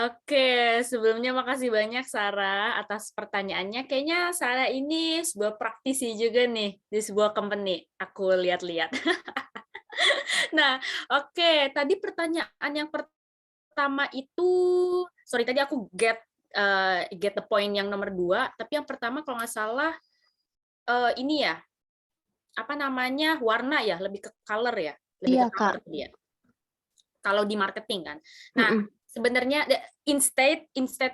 Oke, sebelumnya makasih banyak Sarah atas pertanyaannya. Kayaknya Sarah ini sebuah praktisi juga nih di sebuah company. Aku lihat-lihat. Nah, oke. Tadi pertanyaan yang pertama itu, sorry tadi aku get the point yang nomor 2. Tapi yang pertama kalau nggak salah ini ya, apa namanya, warna ya, lebih ke color ya, lebih Iya, ke color Kak. dia. Kalau di marketing kan. Nah, sebenarnya instead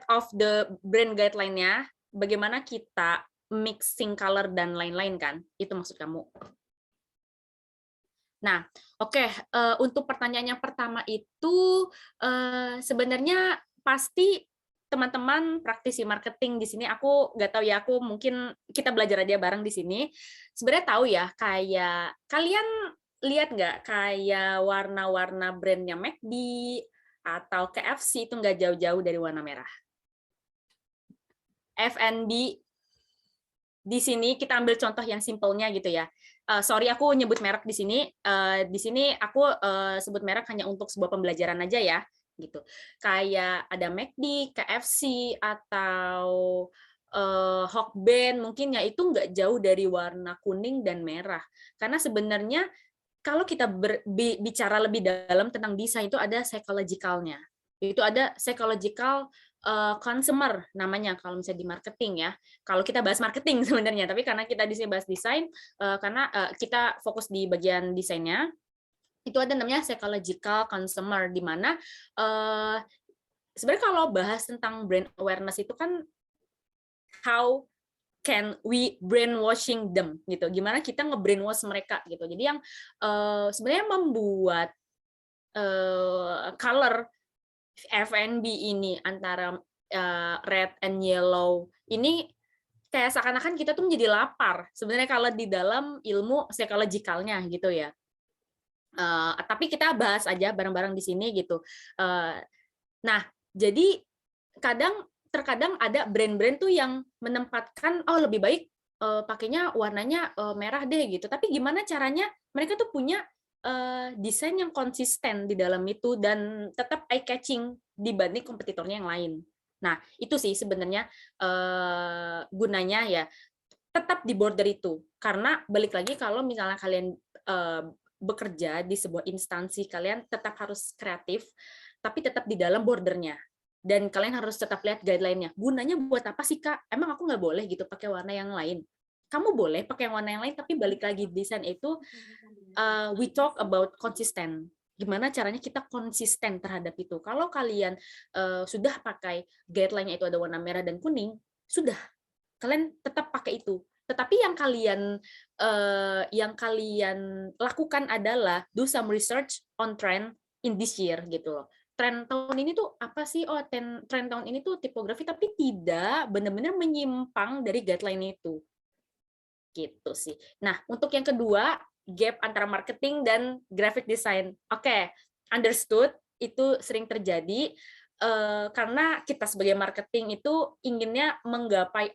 of the brand guideline-nya, bagaimana kita mixing color dan lain-lain kan? Itu maksud kamu. Nah, oke, untuk pertanyaan yang pertama itu sebenarnya pasti teman-teman praktisi marketing di sini, aku nggak tahu ya, aku mungkin kita belajar aja bareng di sini. Sebenarnya tahu ya, kayak kalian lihat nggak kayak warna-warna brandnya McD atau KFC itu nggak jauh-jauh dari warna merah. F&B di sini kita ambil contoh yang simpelnya gitu ya. Sorry aku nyebut merek di sini. Di sini aku sebut merek hanya untuk sebuah pembelajaran aja ya, gitu. Kayak ada McD, KFC atau Hokben, mungkin ya itu nggak jauh dari warna kuning dan merah. Karena sebenarnya kalau kita bicara lebih dalam tentang desain itu ada psychological-nya. Itu ada psychological consumer namanya kalau misalnya di marketing ya. Kalau kita bahas marketing sebenarnya, tapi karena kita di sini bahas desain, karena kita fokus di bagian desainnya, itu ada namanya psychological consumer, di mana sebenarnya kalau bahas tentang brand awareness itu kan how can we brainwashing them gitu, gimana kita nge-brainwash mereka gitu. Jadi yang sebenarnya membuat color F&B ini antara red and yellow ini kayak seakan-akan kita tuh menjadi lapar sebenarnya kalau di dalam ilmu psikologikalnya gitu ya. Tapi kita bahas aja bareng-bareng di sini gitu. Nah, jadi terkadang ada brand-brand tuh yang menempatkan lebih baik pakainya warnanya merah deh gitu. Tapi gimana caranya mereka tuh punya desain yang konsisten di dalam itu dan tetap eye catching dibanding kompetitornya yang lain. Nah, itu sih sebenarnya gunanya ya tetap di border itu. Karena balik lagi kalau misalnya kalian bekerja di sebuah instansi, kalian tetap harus kreatif, tapi tetap di dalam bordernya. Dan kalian harus tetap lihat guideline-nya. Gunanya buat apa sih, Kak? Emang aku nggak boleh gitu pakai warna yang lain? Kamu boleh pakai warna yang lain, tapi balik lagi desain itu, we talk about konsisten. Gimana caranya kita konsisten terhadap itu. Kalau kalian sudah pakai guideline-nya itu ada warna merah dan kuning, sudah, kalian tetap pakai itu. Tetapi yang kalian lakukan adalah do some research on trend in this year gitu loh. Tren tahun ini tuh apa sih? Oh, tren tahun ini tuh tipografi, tapi tidak benar-benar menyimpang dari guideline itu. Gitu sih. Nah, untuk yang kedua, gap antara marketing dan graphic design. Oke, understood, itu sering terjadi karena kita sebagai marketing itu inginnya menggapai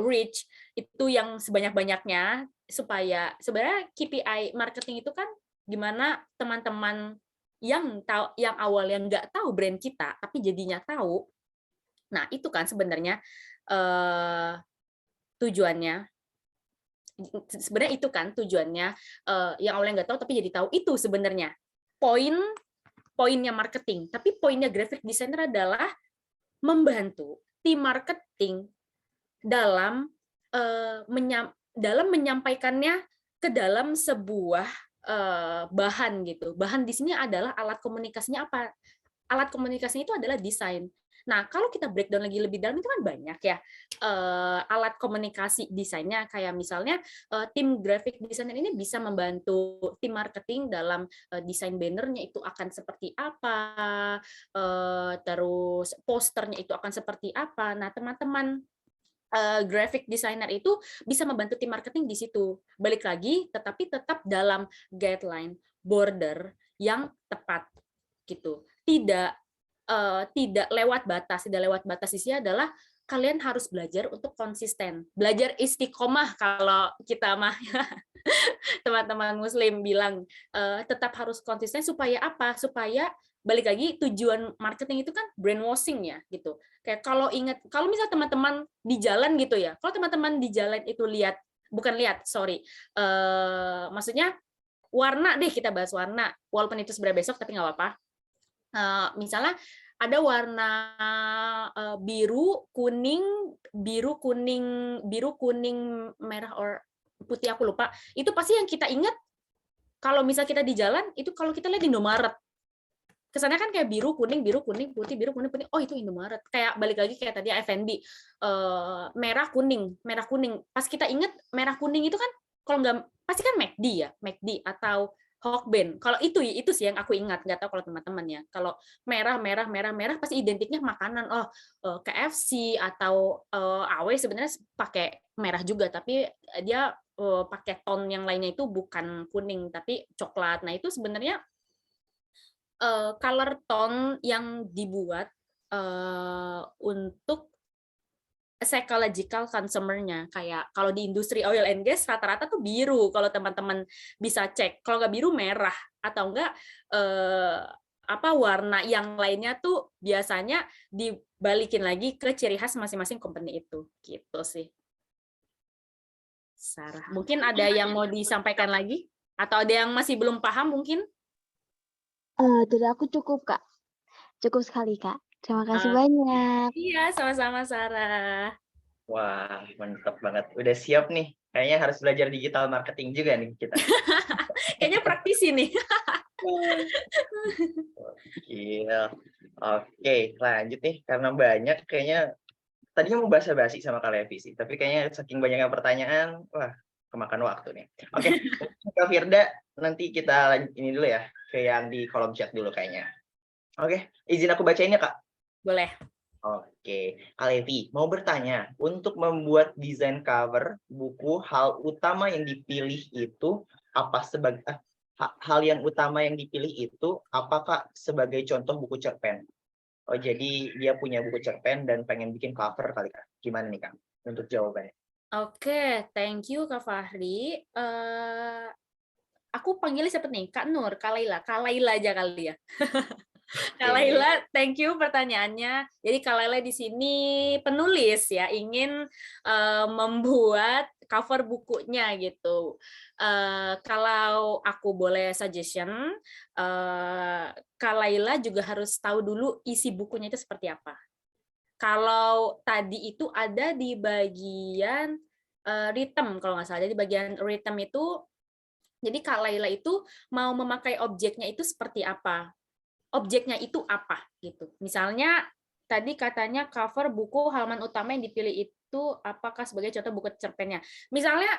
reach itu yang sebanyak-banyaknya, supaya sebenarnya KPI marketing itu kan gimana teman-teman yang awalnya nggak tahu brand kita tapi jadinya tahu. Nah, itu kan sebenarnya tujuannya. Sebenarnya itu kan tujuannya, yang awalnya nggak tahu tapi jadi tahu. Itu sebenarnya poinnya marketing. Tapi poinnya graphic designer adalah membantu tim marketing dalam menyampaikannya ke dalam sebuah bahan gitu. Bahan di sini adalah alat komunikasinya apa? Alat komunikasinya itu adalah desain. Nah, kalau kita breakdown lagi lebih dalam itu kan banyak ya alat komunikasi desainnya, kayak misalnya tim graphic designer ini bisa membantu tim marketing dalam desain bannernya itu akan seperti apa, terus posternya itu akan seperti apa. Nah, teman-teman graphic designer itu bisa membantu tim marketing di situ. Balik lagi, tetapi tetap dalam guideline border yang tepat gitu. Tidak lewat batas. Tidak lewat batas isinya adalah kalian harus belajar untuk konsisten. Belajar istiqomah kalau kita mah teman-teman muslim bilang tetap harus konsisten supaya apa? Supaya balik lagi tujuan marketing itu kan brainwashing ya gitu. Kayak kalau misal teman-teman di jalan gitu ya, kalau teman-teman di jalan itu maksudnya warna deh, kita bahas warna, walaupun itu sebenarnya besok tapi nggak apa-apa. Misalnya ada warna biru, kuning, merah or putih, aku lupa. Itu pasti yang kita ingat kalau misal kita di jalan itu, kalau kita lihat di Indomaret. Kesannya kan kayak biru, kuning, putih, biru, kuning, putih. Oh, itu Indomaret. Kayak balik lagi kayak tadi F&B. Merah, kuning. Pas kita ingat merah, kuning itu kan, kalau nggak, pasti kan McD ya. McD atau Hokben. Kalau itu sih yang aku ingat. Nggak tahu kalau teman-teman ya. Kalau merah, pasti identiknya makanan. Oh, KFC atau AW sebenarnya pakai merah juga. Tapi dia pakai tone yang lainnya itu bukan kuning, tapi coklat. Nah, itu sebenarnya color tone yang dibuat untuk psychological consumer-nya. Kayak kalau di industri oil and gas rata-rata tuh biru, kalau teman-teman bisa cek. Kalau nggak biru, merah, atau enggak warna yang lainnya tuh biasanya dibalikin lagi ke ciri khas masing-masing company itu. Gitu sih. Sarah, mungkin ada yang mau disampaikan lagi Atau ada yang masih belum paham mungkin? Dari aku cukup, Kak. Cukup sekali, Kak. Terima kasih Ah, banyak. iya, sama-sama Sarah. Wah, mantap banget. Udah siap nih. Kayaknya harus belajar digital marketing juga nih kita. Kayaknya praktisi nih. Gila. Oke, lanjut nih. Karena banyak, kayaknya tadinya mau basa-basi sama Kak Levi sih. Tapi kayaknya saking banyaknya pertanyaan, wah, kemakan waktu nih. Oke, Kak Firda, nanti kita ini dulu ya. Ke yang di kolom chat dulu kayaknya. Oke, izin aku bacain ya, Kak. Boleh. Oke, Kak Levi, mau bertanya, untuk membuat desain cover buku, hal utama yang dipilih itu apa sebagai hal yang utama yang dipilih itu apakah sebagai contoh buku cerpen? Oh, jadi dia punya buku cerpen dan pengen bikin cover kali, Kak. Gimana nih, Kak, untuk jawabannya? Oke, thank you Kak Fahri. Aku panggilnya siapa nih? Kak Nur, Kak Laila aja kali ya. Kak Laila, thank you pertanyaannya. Jadi Kak Laila di sini penulis ya, ingin membuat cover bukunya gitu. Kalau aku boleh suggestion, Kak Laila juga harus tahu dulu isi bukunya itu seperti apa. Kalau tadi itu ada di bagian rhythm kalau nggak salah. Jadi bagian rhythm itu, jadi Kak Laila itu mau memakai objeknya itu seperti apa? Objeknya itu apa gitu. Misalnya tadi katanya cover buku halaman utama yang dipilih itu apakah sebagai contoh buku cerpennya. Misalnya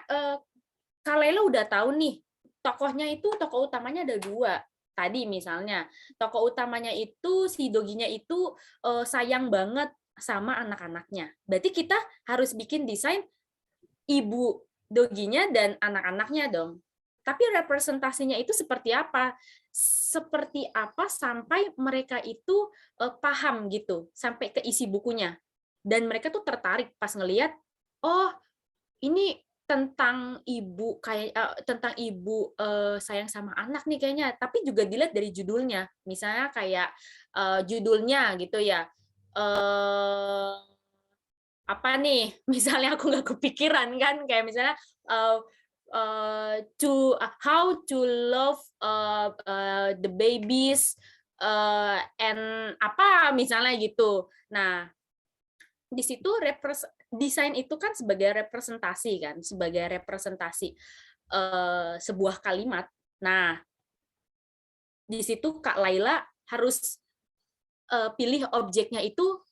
Kak Laila udah tahu nih tokohnya itu, tokoh utamanya ada 2. Tadi misalnya tokoh utamanya itu si Doginya itu sayang banget sama anak-anaknya. Berarti kita harus bikin desain ibu Doginya dan anak-anaknya dong. Tapi representasinya itu seperti apa? Seperti apa sampai mereka itu paham gitu, sampai ke isi bukunya. Dan mereka tuh tertarik pas ngelihat, oh ini tentang ibu tentang ibu sayang sama anak nih kayaknya. Tapi juga dilihat dari judulnya. Misalnya kayak judulnya gitu ya. Apa nih? Misalnya aku nggak kepikiran kan, kayak misalnya how to love the babies and apa misalnya gitu. Nah, di situ desain itu kan sebagai representasi sebuah kalimat. Nah, di situ Kak Laila harus pilih objeknya itu.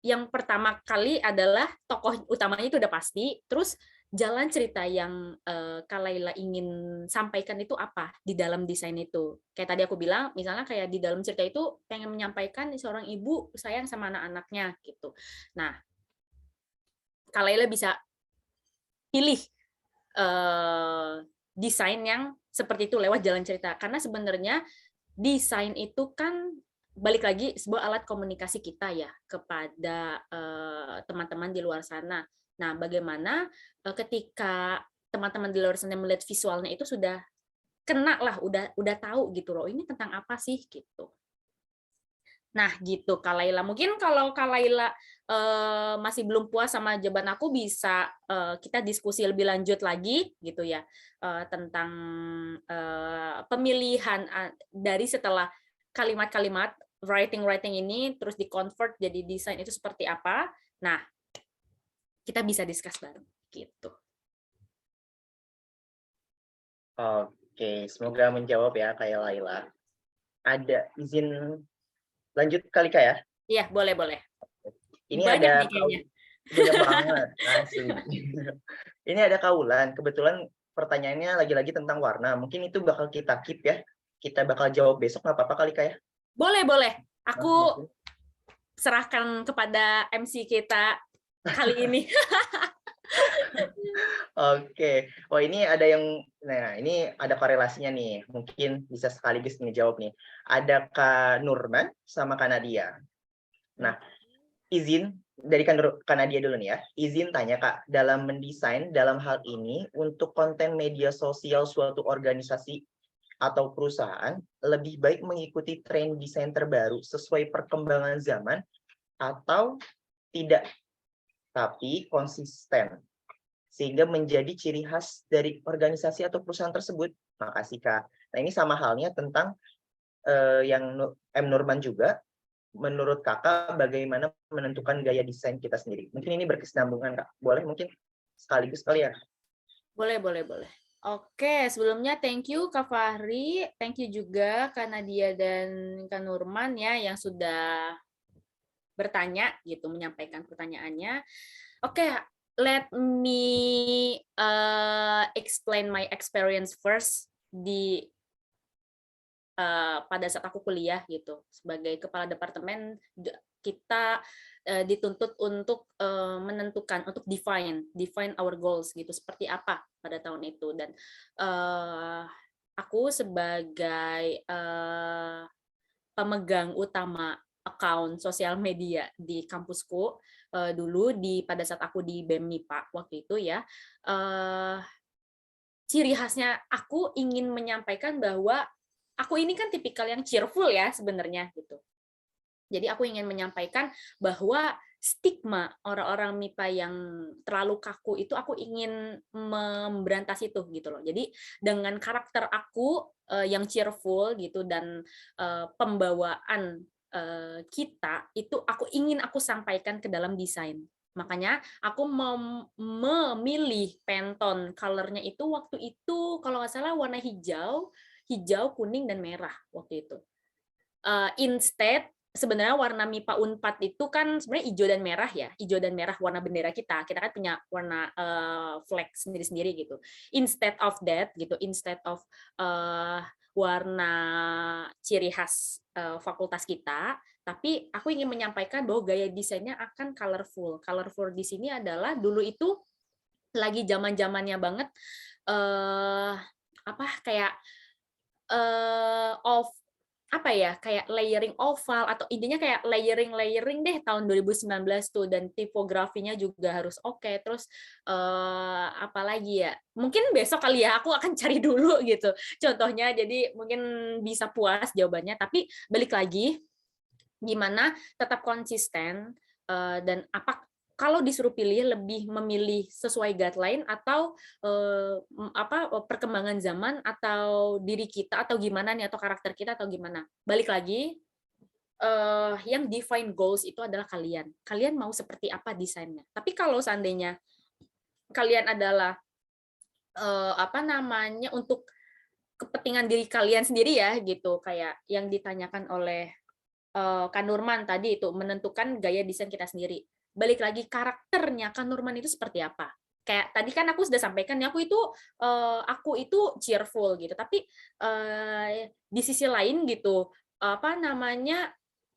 Yang pertama kali adalah tokoh utamanya itu udah pasti, terus jalan cerita yang Kak Laila ingin sampaikan itu apa di dalam desain itu. Kayak tadi aku bilang, misalnya kayak di dalam cerita itu pengen menyampaikan seorang ibu sayang sama anak-anaknya gitu. Nah, Kak Laila bisa pilih desain yang seperti itu lewat jalan cerita. Karena sebenarnya desain itu kan balik lagi sebuah alat komunikasi kita ya kepada teman-teman di luar sana. Nah, bagaimana ketika teman-teman di luar sana melihat visualnya itu sudah kena lah, udah tahu gitu loh, ini tentang apa sih gitu. Nah, gitu Kak Laila. Mungkin kalau Kak Laila masih belum puas sama jawaban aku, bisa kita diskusi lebih lanjut lagi gitu ya tentang pemilihan dari setelah kalimat-kalimat writing ini terus di-convert jadi desain itu seperti apa. Nah, kita bisa discuss bareng gitu. Oke, semoga menjawab ya Kak Laila. Ada izin lanjut kali Kak ya? Iya, boleh. Ini banyak ada nih kayaknya. banyak banget asli. Ini ada Kaulan, kebetulan pertanyaannya lagi-lagi tentang warna. Mungkin itu bakal kita keep ya. Kita bakal jawab besok, nggak apa-apa kali Kak ya? Boleh. Aku serahkan kepada MC kita kali ini. Oke. Oh, ini ada yang, nah ini ada korelasinya nih. Mungkin bisa sekaligus ngejawab nih. Ada Kak Nurman sama Kak Nadia. Nah, izin dari Kak Nadia dulu nih ya. Izin tanya Kak, dalam mendesain dalam hal ini untuk konten media sosial suatu organisasi atau perusahaan, lebih baik mengikuti tren desain terbaru sesuai perkembangan zaman atau tidak, tapi konsisten sehingga menjadi ciri khas dari organisasi atau perusahaan tersebut. Makasih, Kak. Nah, ini sama halnya tentang yang M. Nurman juga. Menurut Kakak, bagaimana menentukan gaya desain kita sendiri? Mungkin ini berkesinambungan, Kak. Boleh mungkin sekaligus kali ya? Boleh. Oke, sebelumnya thank you Kak Fahri, thank you juga Kak Nadia dan Kak Nurman ya yang sudah bertanya gitu, menyampaikan pertanyaannya. Oke, let me explain my experience first pada saat aku kuliah gitu. Sebagai kepala departemen kita dituntut untuk menentukan, untuk define our goals gitu, seperti apa pada tahun itu. Dan aku sebagai pemegang utama account sosial media di kampusku dulu pada saat aku di BEM MIPA waktu itu ya, ciri khasnya aku ingin menyampaikan bahwa aku ini kan tipikal yang cheerful ya sebenarnya gitu. Jadi aku ingin menyampaikan bahwa stigma orang-orang MIPA yang terlalu kaku itu aku ingin memberantas itu gitu loh. Jadi dengan karakter aku yang cheerful gitu dan pembawaan kita itu aku sampaikan ke dalam desain. Makanya aku memilih Pantone color-nya itu waktu itu kalau nggak salah warna hijau, kuning dan merah waktu itu. Instead sebenarnya warna MIPA Unpad itu kan sebenarnya hijau dan merah ya, hijau dan merah warna bendera kita. Kita kan punya warna flag sendiri-sendiri gitu. Instead of that gitu, instead of warna ciri khas fakultas kita, tapi aku ingin menyampaikan bahwa gaya desainnya akan colorful. Colorful di sini adalah dulu itu lagi zaman-zamannya banget kayak kayak layering oval atau intinya kayak layering deh tahun 2019 tuh, dan tipografinya juga harus oke. Terus apalagi ya, mungkin besok kali ya aku akan cari dulu gitu contohnya, jadi mungkin bisa puas jawabannya. Tapi balik lagi, gimana tetap konsisten dan kalau disuruh pilih lebih memilih sesuai guideline atau perkembangan zaman atau diri kita atau gimana nih, atau karakter kita atau gimana. Balik lagi, yang define goals itu adalah kalian. Kalian mau seperti apa desainnya. Tapi kalau seandainya kalian adalah untuk kepentingan diri kalian sendiri ya gitu, kayak yang ditanyakan oleh Kak Nurman tadi itu, menentukan gaya desain kita sendiri. Balik lagi, karakternya Kak Nurman itu seperti apa? Kayak tadi kan aku sudah sampaikan, aku itu cheerful gitu, tapi di sisi lain gitu,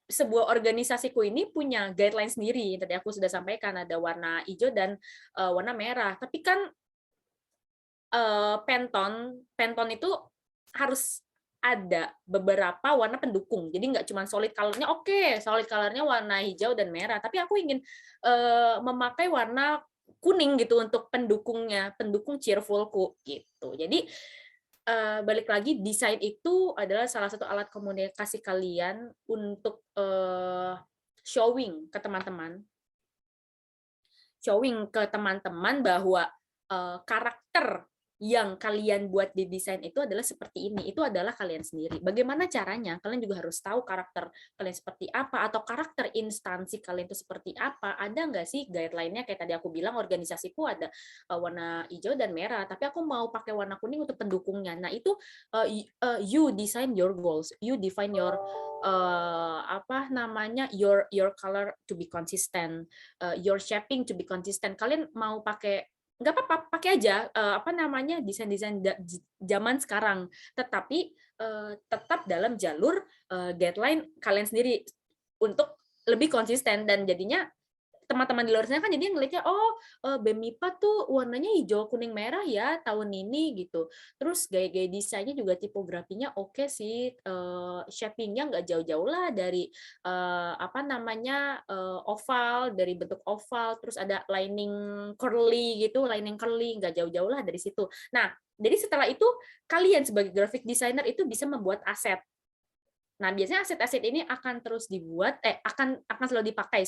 sebuah organisasiku ini punya guideline sendiri. Tadi aku sudah sampaikan ada warna hijau dan warna merah. Tapi kan Pantone itu harus ada beberapa warna pendukung. Jadi nggak cuma solid color-nya, solid color-nya warna hijau dan merah, tapi aku ingin memakai warna kuning gitu untuk pendukungnya, pendukung cheerfulku gitu. Jadi balik lagi, desain itu adalah salah satu alat komunikasi kalian untuk showing ke teman-teman bahwa karakter yang kalian buat di desain itu adalah seperti ini, itu adalah kalian sendiri. Bagaimana caranya? Kalian juga harus tahu karakter kalian seperti apa, atau karakter instansi kalian itu seperti apa. Ada nggak sih guideline-nya? Kayak tadi aku bilang, organisasiku ada warna hijau dan merah, tapi aku mau pakai warna kuning untuk pendukungnya. Nah, itu you design your goals, you define your your color to be consistent, your shaping to be consistent. Kalian mau pakai, nggak apa-apa, pakai aja desain-desain zaman sekarang, tetapi tetap dalam jalur guideline kalian sendiri untuk lebih konsisten. Dan jadinya teman-teman di luar sana kan jadi ngelihatnya, BEM MIPA tuh warnanya hijau kuning merah ya tahun ini gitu. Terus gaya-gaya desainnya juga tipografinya oke sih, shapingnya nggak jauh-jauh lah dari oval, dari bentuk oval, terus ada lining curly nggak jauh-jauh lah dari situ. Nah, jadi setelah itu kalian sebagai graphic designer itu bisa membuat aset. Nah, biasanya aset-aset ini akan terus dibuat, akan selalu dipakai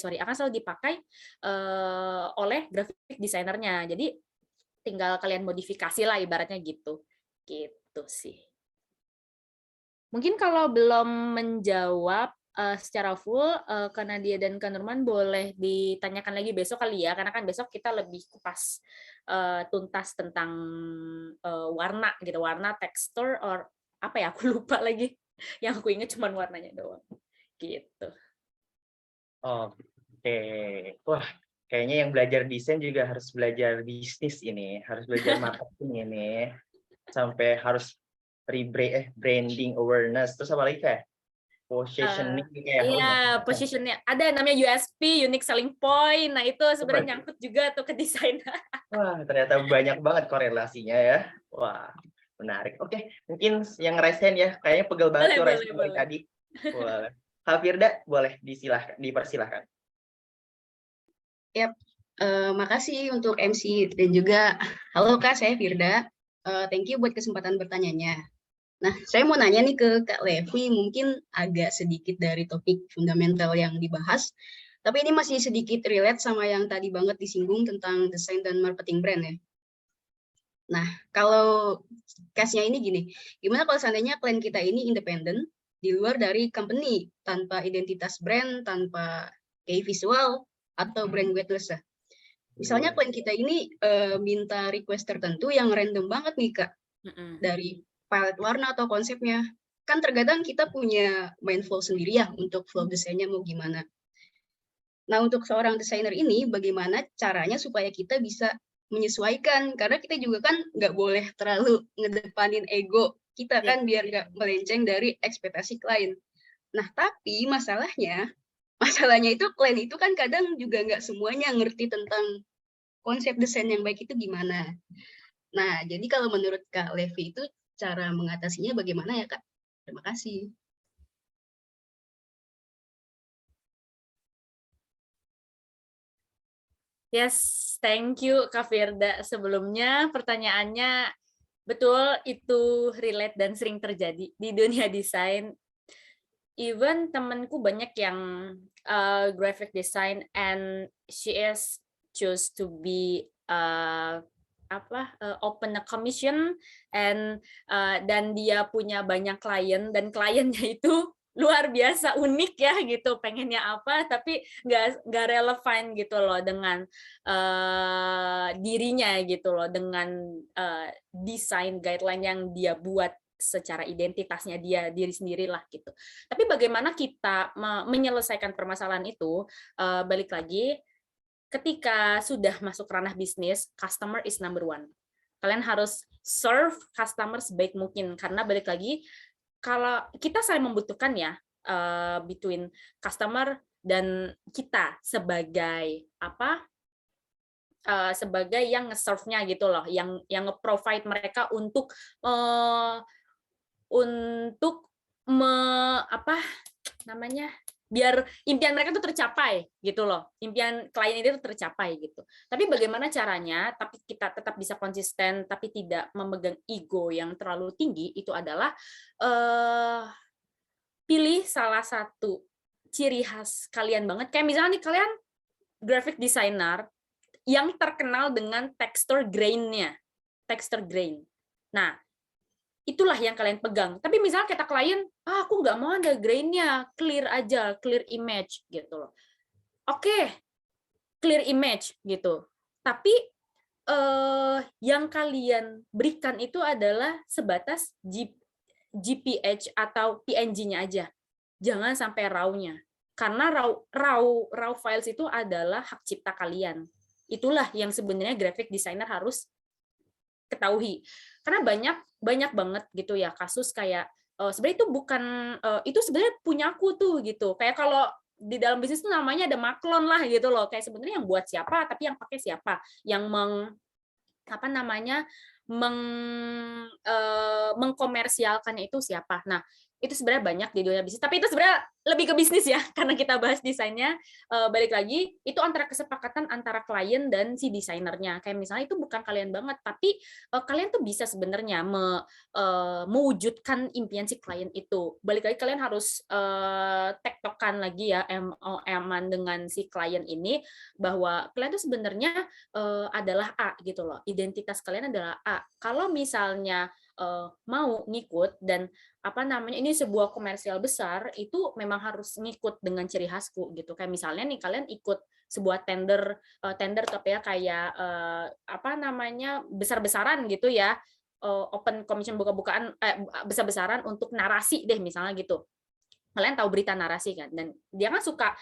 oleh graphic designernya. Jadi tinggal kalian modifikasi lah ibaratnya gitu. Gitu sih. Mungkin kalau belum menjawab secara full, Kak Nadia dan Kak Nurman boleh ditanyakan lagi besok kali ya, karena kan besok kita lebih kupas tuntas tentang warna gitu, warna, tekstur, or apa ya, aku lupa lagi. Yang aku ingat cuma warnanya doang. Gitu. Oke. Wah, kayaknya yang belajar desain juga harus belajar bisnis ini, harus belajar marketing ini, sampai harus branding awareness, terus apa lagi kayak positioning kayak harus Iya, positionnya ada namanya USP, unique selling point. Nah, itu sebenarnya nyangkut juga tuh ke desain. Wah, ternyata banyak banget korelasinya ya. Wah, menarik. Oke, mungkin yang ngerasain ya, kayaknya pegel banget tuh rasain dari tadi. Boleh. Kak Firda, boleh dipersilahkan. Yap, makasih untuk MC dan juga halo Kak, saya Firda. Thank you buat kesempatan bertanyanya. Nah, saya mau nanya nih ke Kak Levi, mungkin agak sedikit dari topik fundamental yang dibahas, tapi ini masih sedikit relate sama yang tadi banget disinggung tentang desain dan marketing brand ya. Nah, kalau case-nya ini gini, gimana kalau seandainya klien kita ini independen, di luar dari company, tanpa identitas brand, tanpa key visual, atau brand weightless ya. Misalnya klien kita ini minta request tertentu yang random banget nih Kak, dari palette warna atau konsepnya. Kan terkadang kita punya main flow sendiri ya untuk flow desainnya mau gimana. Nah, untuk seorang desainer ini bagaimana caranya supaya kita bisa menyesuaikan, karena kita juga kan nggak boleh terlalu ngedepanin ego kita kan biar nggak melenceng dari ekspektasi klien. Nah, tapi masalahnya itu klien itu kan kadang juga nggak semuanya ngerti tentang konsep desain yang baik itu gimana. Nah, jadi kalau menurut Kak Levi itu cara mengatasinya bagaimana ya Kak? Terima kasih. Yes, thank you Kak Firda. Sebelumnya pertanyaannya betul itu relate dan sering terjadi di dunia desain. Even temanku banyak yang graphic design and she is choose to be open a commission and dan dia punya banyak klien dan kliennya itu luar biasa unik ya gitu, pengennya apa tapi nggak relevan gitu loh dengan dirinya gitu loh, dengan desain guideline yang dia buat secara identitasnya dia diri sendirilah gitu. Tapi bagaimana kita menyelesaikan permasalahan itu, balik lagi ketika sudah masuk ranah bisnis, customer is number one. Kalian harus serve customer sebaik mungkin, karena balik lagi kalau kita saling membutuhkan ya, between customer dan kita sebagai sebagai yang nge-serve-nya gitu loh, yang nge-provide mereka untuk biar impian mereka tuh tercapai gitu loh, impian klien itu tercapai gitu. Tapi bagaimana caranya tapi kita tetap bisa konsisten tapi tidak memegang ego yang terlalu tinggi, itu adalah pilih salah satu ciri khas kalian banget, kayak misalnya nih kalian graphic designer yang terkenal dengan texture grain-nya, texture grain. Nah, itulah yang kalian pegang. Tapi misalnya kata klien, aku nggak mau ada grain-nya, clear aja, clear image gitu loh. Oke, clear image gitu. Tapi yang kalian berikan itu adalah sebatas GPH atau PNG-nya aja. Jangan sampai raw-nya. Karena raw files itu adalah hak cipta kalian. Itulah yang sebenarnya graphic designer harus ketahui, karena banyak banget gitu ya kasus kayak sebenarnya itu bukan itu sebenarnya punyaku tuh gitu, kayak kalau di dalam bisnis tuh namanya ada maklon lah gitu loh, kayak sebenarnya yang buat siapa tapi yang pakai siapa, yang mengkomersialkannya itu siapa. Nah, itu sebenarnya banyak di dunia bisnis, tapi itu sebenarnya lebih ke bisnis ya, karena kita bahas desainnya. Balik lagi, itu antara kesepakatan antara klien dan si desainernya. Kayak misalnya itu bukan kalian banget, tapi kalian tuh bisa sebenarnya mewujudkan impian si klien itu. Balik lagi, kalian harus tektokan lagi ya, MOM-an dengan si klien ini, bahwa kalian tuh sebenarnya adalah A gitu loh. Identitas kalian adalah A. Kalau misalnya mau ngikut dan ini sebuah komersial besar, itu memang harus ngikut dengan ciri khasku gitu. Kayak misalnya nih kalian ikut sebuah tender tapi ya kayak besar-besaran gitu ya, open commission buka-bukaan besar-besaran untuk narasi deh misalnya gitu. Kalian tahu berita narasi kan, dan dia kan suka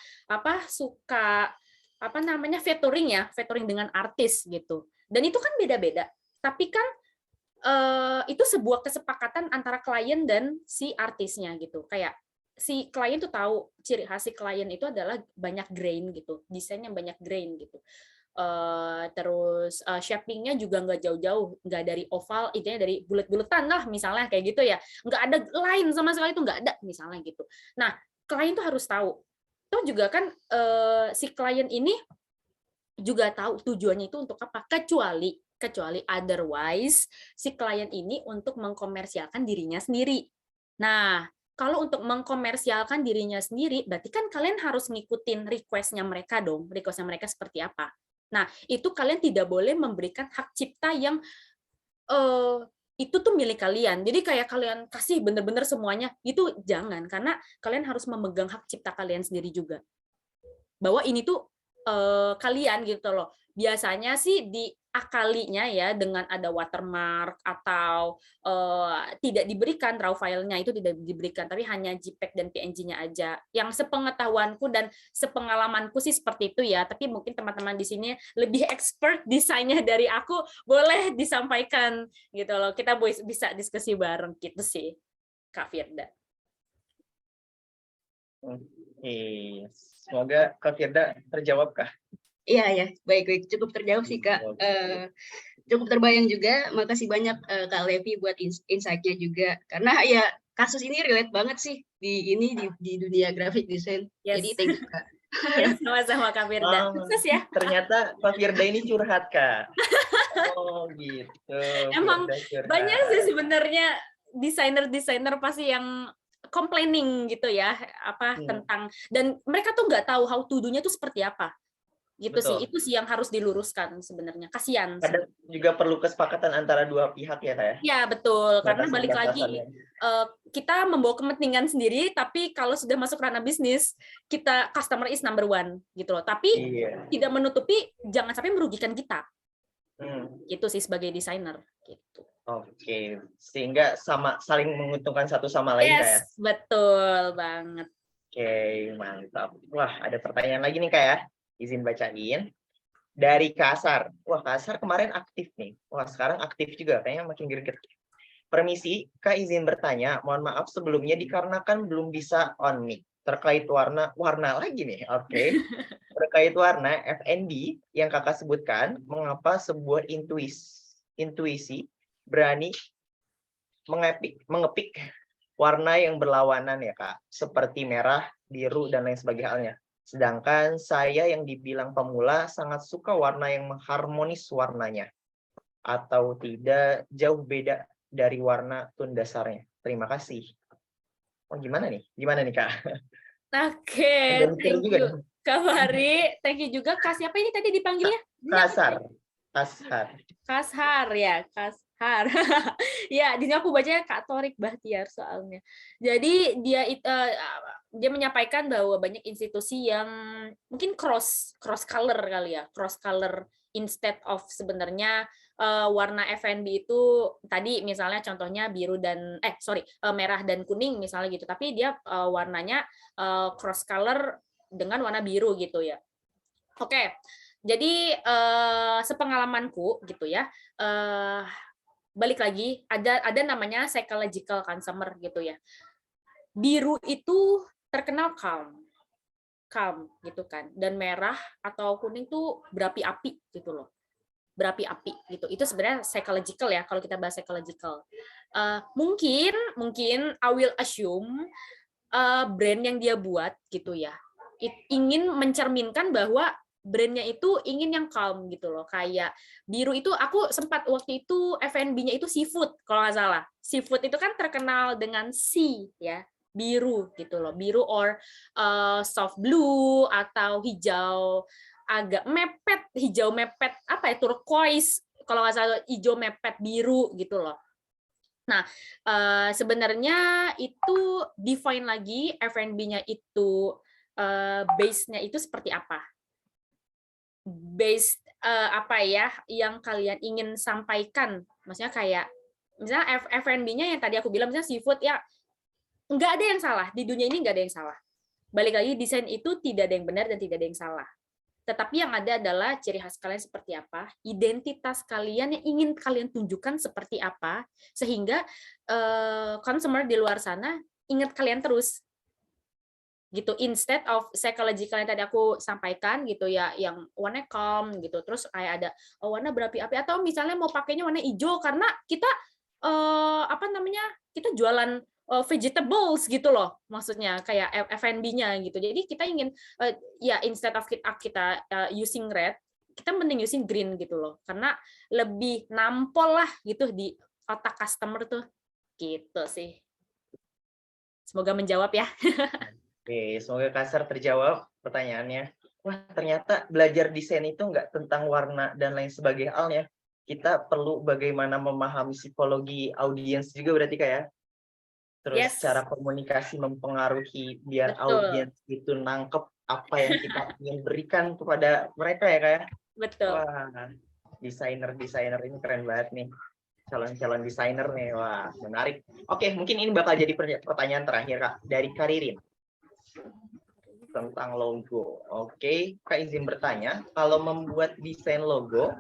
featuring dengan artis gitu. Dan itu kan beda-beda. Tapi kan itu sebuah kesepakatan antara klien dan si artisnya gitu. Kayak si klien tuh tahu ciri khas si klien itu adalah banyak grain gitu, desainnya banyak grain gitu. Terus shapingnya juga nggak jauh-jauh, nggak dari oval, intinya dari bulat-bulatan lah misalnya kayak gitu ya. Nggak ada line sama sekali, itu nggak ada misalnya gitu. Nah, klien tuh harus tahu. Toh juga kan si klien ini juga tahu tujuannya itu untuk apa, kecuali otherwise si klien ini untuk mengkomersialkan dirinya sendiri. Nah, kalau untuk mengkomersialkan dirinya sendiri, berarti kan kalian harus ngikutin request-nya mereka dong. Request-nya mereka seperti apa. Nah, itu kalian tidak boleh memberikan hak cipta yang itu tuh milik kalian. Jadi kayak kalian kasih bener-bener semuanya, itu jangan. Karena kalian harus memegang hak cipta kalian sendiri juga. Bahwa ini tuh kalian gitu loh. Biasanya sih diakalinya ya dengan ada watermark atau tidak diberikan raw filenya, itu tidak diberikan, tapi hanya JPEG dan PNG-nya aja. Yang sepengetahuanku dan sepengalamanku sih seperti itu ya. Tapi mungkin teman-teman di sini lebih expert desainnya dari aku, boleh disampaikan gitu loh. Kita bisa diskusi bareng gitu sih, Kak Firda. Oke, semoga Kak Firda terjawab kah? Iya, baik, cukup terjawab sih Kak. Cukup terbayang juga. Makasih banyak Kak Levi buat insight-nya juga. Karena ya kasus ini relate banget sih di dunia graphic design. Yes. Jadi thank you Kak. Yes, sama-sama Kak Firda. Sukses ya. Ternyata Kak Firda ini curhat Kak. Oh gitu. Emang banyak sih sebenarnya desainer pasti yang complaining gitu ya, tentang, dan mereka tuh nggak tahu how to do-nya tuh seperti apa. Gitu. Betul. Sih, itu sih yang harus diluruskan sebenarnya. Kasihan. Kadang juga perlu kesepakatan antara dua pihak ya, Kak? Ya, betul. Karena balik lagi, kita membawa kepentingan sendiri, tapi kalau sudah masuk ranah bisnis, kita customer is number one gitu loh. Tapi tidak menutupi jangan sampai merugikan kita. Gitu sih sebagai desainer gitu. Oke, sehingga saling menguntungkan satu sama lain, Kak ya? Betul banget. Oke, mantap. Wah, ada pertanyaan lagi nih, Kak ya. Izin bacain. Dari Kasar. Wah, Kasar kemarin aktif nih. Wah, sekarang aktif juga. Kayaknya makin greget. Permisi, Kak izin bertanya. Mohon maaf sebelumnya dikarenakan belum bisa on mic. Terkait warna lagi nih. Oke. Terkait warna FNB yang Kakak sebutkan, mengapa sebuah intuisi berani mengepik warna yang berlawanan ya, Kak. Seperti merah, biru, dan lain sebagainya. Sedangkan saya yang dibilang pemula sangat suka warna yang harmonis warnanya. Atau tidak jauh beda dari warna tone dasarnya. Terima kasih. Oh, gimana nih? Gimana nih, Kak? Oke, thank you. Kak Fahri, thank you juga. Kak siapa ini tadi dipanggilnya? Kasar. Ya, Kashar. Ya, di sini aku bacanya Kak Torik Bahtiar soalnya. Jadi dia menyampaikan bahwa banyak institusi yang mungkin cross color kali ya, cross color instead of sebenarnya warna FNB itu tadi misalnya contohnya biru dan merah dan kuning misalnya gitu, tapi dia warnanya cross color dengan warna biru gitu ya. Oke. Jadi sepengalamanku gitu ya, balik lagi ada namanya psychological consumer gitu ya. Biru itu terkenal calm gitu kan, dan merah atau kuning tuh berapi-api gitu loh. berapi-api gitu. Itu sebenarnya psychological ya, kalau kita bahas psychological. Mungkin I will assume brand yang dia buat gitu ya, ingin mencerminkan bahwa brandnya itu ingin yang calm gitu loh. Kayak biru itu, aku sempat waktu itu F&B-nya itu seafood kalau nggak salah. Seafood itu kan terkenal dengan sea ya, biru gitu loh, biru or soft blue atau hijau agak mepet, hijau mepet apa ya, turquoise kalau nggak salah, hijau mepet biru gitu loh. Nah, sebenarnya itu define lagi F&B-nya itu base-nya itu seperti apa. Base apa ya yang kalian ingin sampaikan. Maksudnya kayak misalnya F&B-nya yang tadi aku bilang misalnya seafood ya, nggak ada yang salah. Di dunia ini nggak ada yang salah. Balik lagi, desain itu tidak ada yang benar dan tidak ada yang salah. Tetapi yang ada adalah ciri khas kalian seperti apa, identitas kalian yang ingin kalian tunjukkan seperti apa, sehingga consumer di luar sana ingat kalian terus. Gitu, instead of psychological yang tadi aku sampaikan gitu ya, yang warna calm gitu, terus kayak ada warna berapi-api, atau misalnya mau pakainya warna hijau karena kita kita jualan vegetables gitu loh, maksudnya kayak F&B-nya gitu. Jadi kita ingin ya instead of kita using red, kita mending using green gitu loh, karena lebih nampol lah gitu di otak customer tuh, gitu sih. Semoga menjawab ya. Oke, semoga Kasar terjawab pertanyaannya. Wah, ternyata belajar desain itu nggak tentang warna dan lain sebagainya ya. Kita perlu bagaimana memahami psikologi audiens juga berarti Kak ya. Terus Yes. cara komunikasi mempengaruhi biar Betul. audiens itu nangkep apa yang kita ingin berikan kepada mereka ya Kak ya. Betul. Wah, desainer ini keren banget nih. Calon-calon desainer nih, wah menarik. Oke, mungkin ini bakal jadi pertanyaan terakhir Kak dari Karirin tentang logo. Oke, Kak izin bertanya, kalau membuat desain logo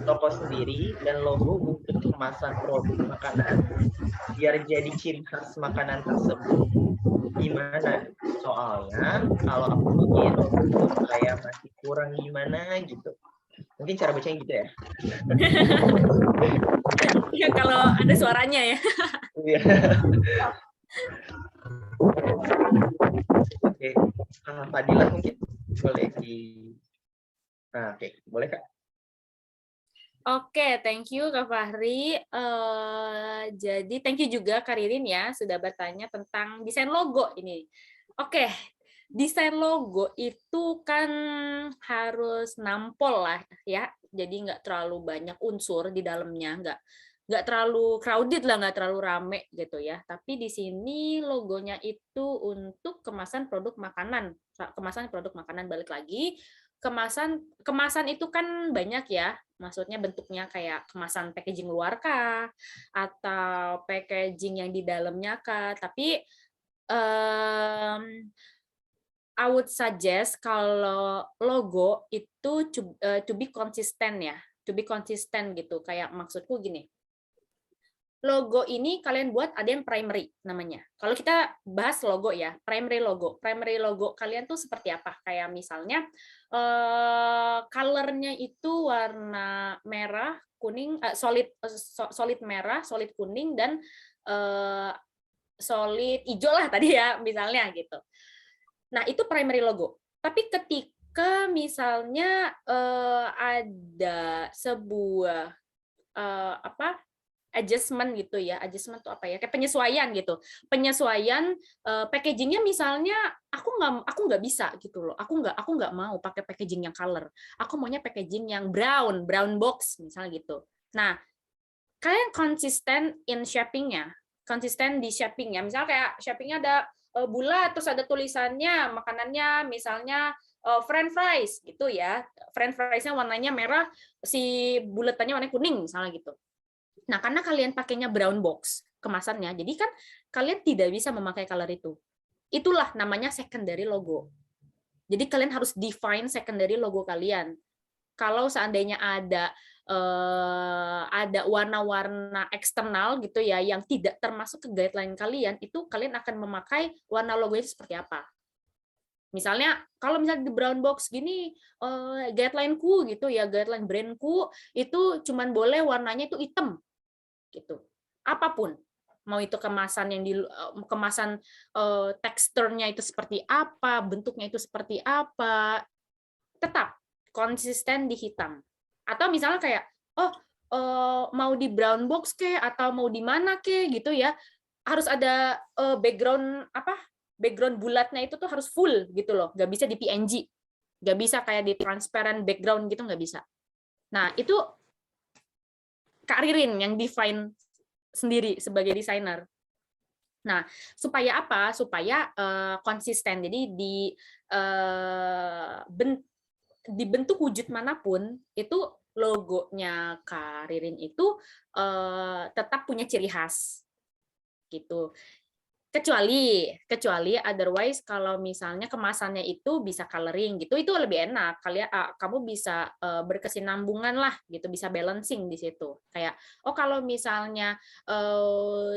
toko sendiri dan logo untuk kemasan produk makanan biar jadi ciri khas makanan tersebut, gimana? Soalnya kalau aku bikin logo kayak masih kurang gimana gitu. Mungkin cara bacanya gitu ya. Ya kalau ada suaranya ya. Iya. Oke, Fadilah mungkin boleh di. Nah, oke, boleh Kak. Oke, thank you Kak Fahri. Jadi thank you juga Kak Ririn ya sudah bertanya tentang desain logo ini. Oke, desain logo itu kan harus nampol lah ya. Jadi nggak terlalu banyak unsur di dalamnya, nggak terlalu crowded lah, nggak terlalu rame gitu ya. Tapi di sini logonya itu untuk kemasan produk makanan. Kemasan produk makanan, balik lagi. Kemasan itu kan banyak ya, maksudnya bentuknya kayak kemasan packaging luar kah, atau packaging yang di dalamnya kah. Tapi I would suggest kalau logo itu to be consistent ya, to be consistent gitu. Kayak maksudku gini, logo ini kalian buat ada yang primary namanya. Kalau kita bahas logo ya, primary logo kalian tuh seperti apa? Kayak misalnya color-nya itu warna merah, kuning, solid merah, solid kuning, dan solid hijau lah tadi ya, misalnya gitu. Nah, itu primary logo. Tapi ketika misalnya ada sebuah adjustment gitu ya, adjustment itu apa ya, kayak penyesuaian gitu, penyesuaian packagingnya misalnya aku nggak bisa gitu loh, aku nggak mau pakai packaging yang color, aku maunya packaging yang brown box misalnya gitu. Nah, kalian konsisten in shapingnya, konsisten di shapingnya, misalnya kayak shapingnya ada bulat terus ada tulisannya makanannya misalnya French fries gitu ya, French friesnya warnanya merah, si buletannya warna kuning misalnya gitu. Nah, karena kalian pakainya brown box kemasannya, jadi kan kalian tidak bisa memakai color itu. Itulah namanya secondary logo. Jadi kalian harus define secondary logo kalian. Kalau seandainya ada warna-warna eksternal gitu ya yang tidak termasuk ke guideline kalian, itu kalian akan memakai warna logo itu seperti apa. Misalnya kalau misalnya di brown box gini, guideline-ku gitu ya, guideline brand-ku itu cuman boleh warnanya itu hitam gitu. Apapun, mau itu kemasan yang kemasan teksturnya itu seperti apa, bentuknya itu seperti apa, tetap konsisten di hitam. Atau misalnya kayak mau di brown box ke atau mau di mana ke gitu ya, harus ada background bulatnya itu tuh harus full gitu loh, nggak bisa di PNG, nggak bisa kayak di transparent background gitu, nggak bisa. Nah itu Kak Ririn yang define sendiri sebagai desainer. Nah, supaya apa? Supaya konsisten. Jadi dibentuk wujud manapun itu logonya Kak Ririn itu tetap punya ciri khas gitu. Kecuali otherwise kalau misalnya kemasannya itu bisa coloring gitu, itu lebih enak. Kamu bisa berkesinambungan lah gitu, bisa balancing di situ. Kayak kalau misalnya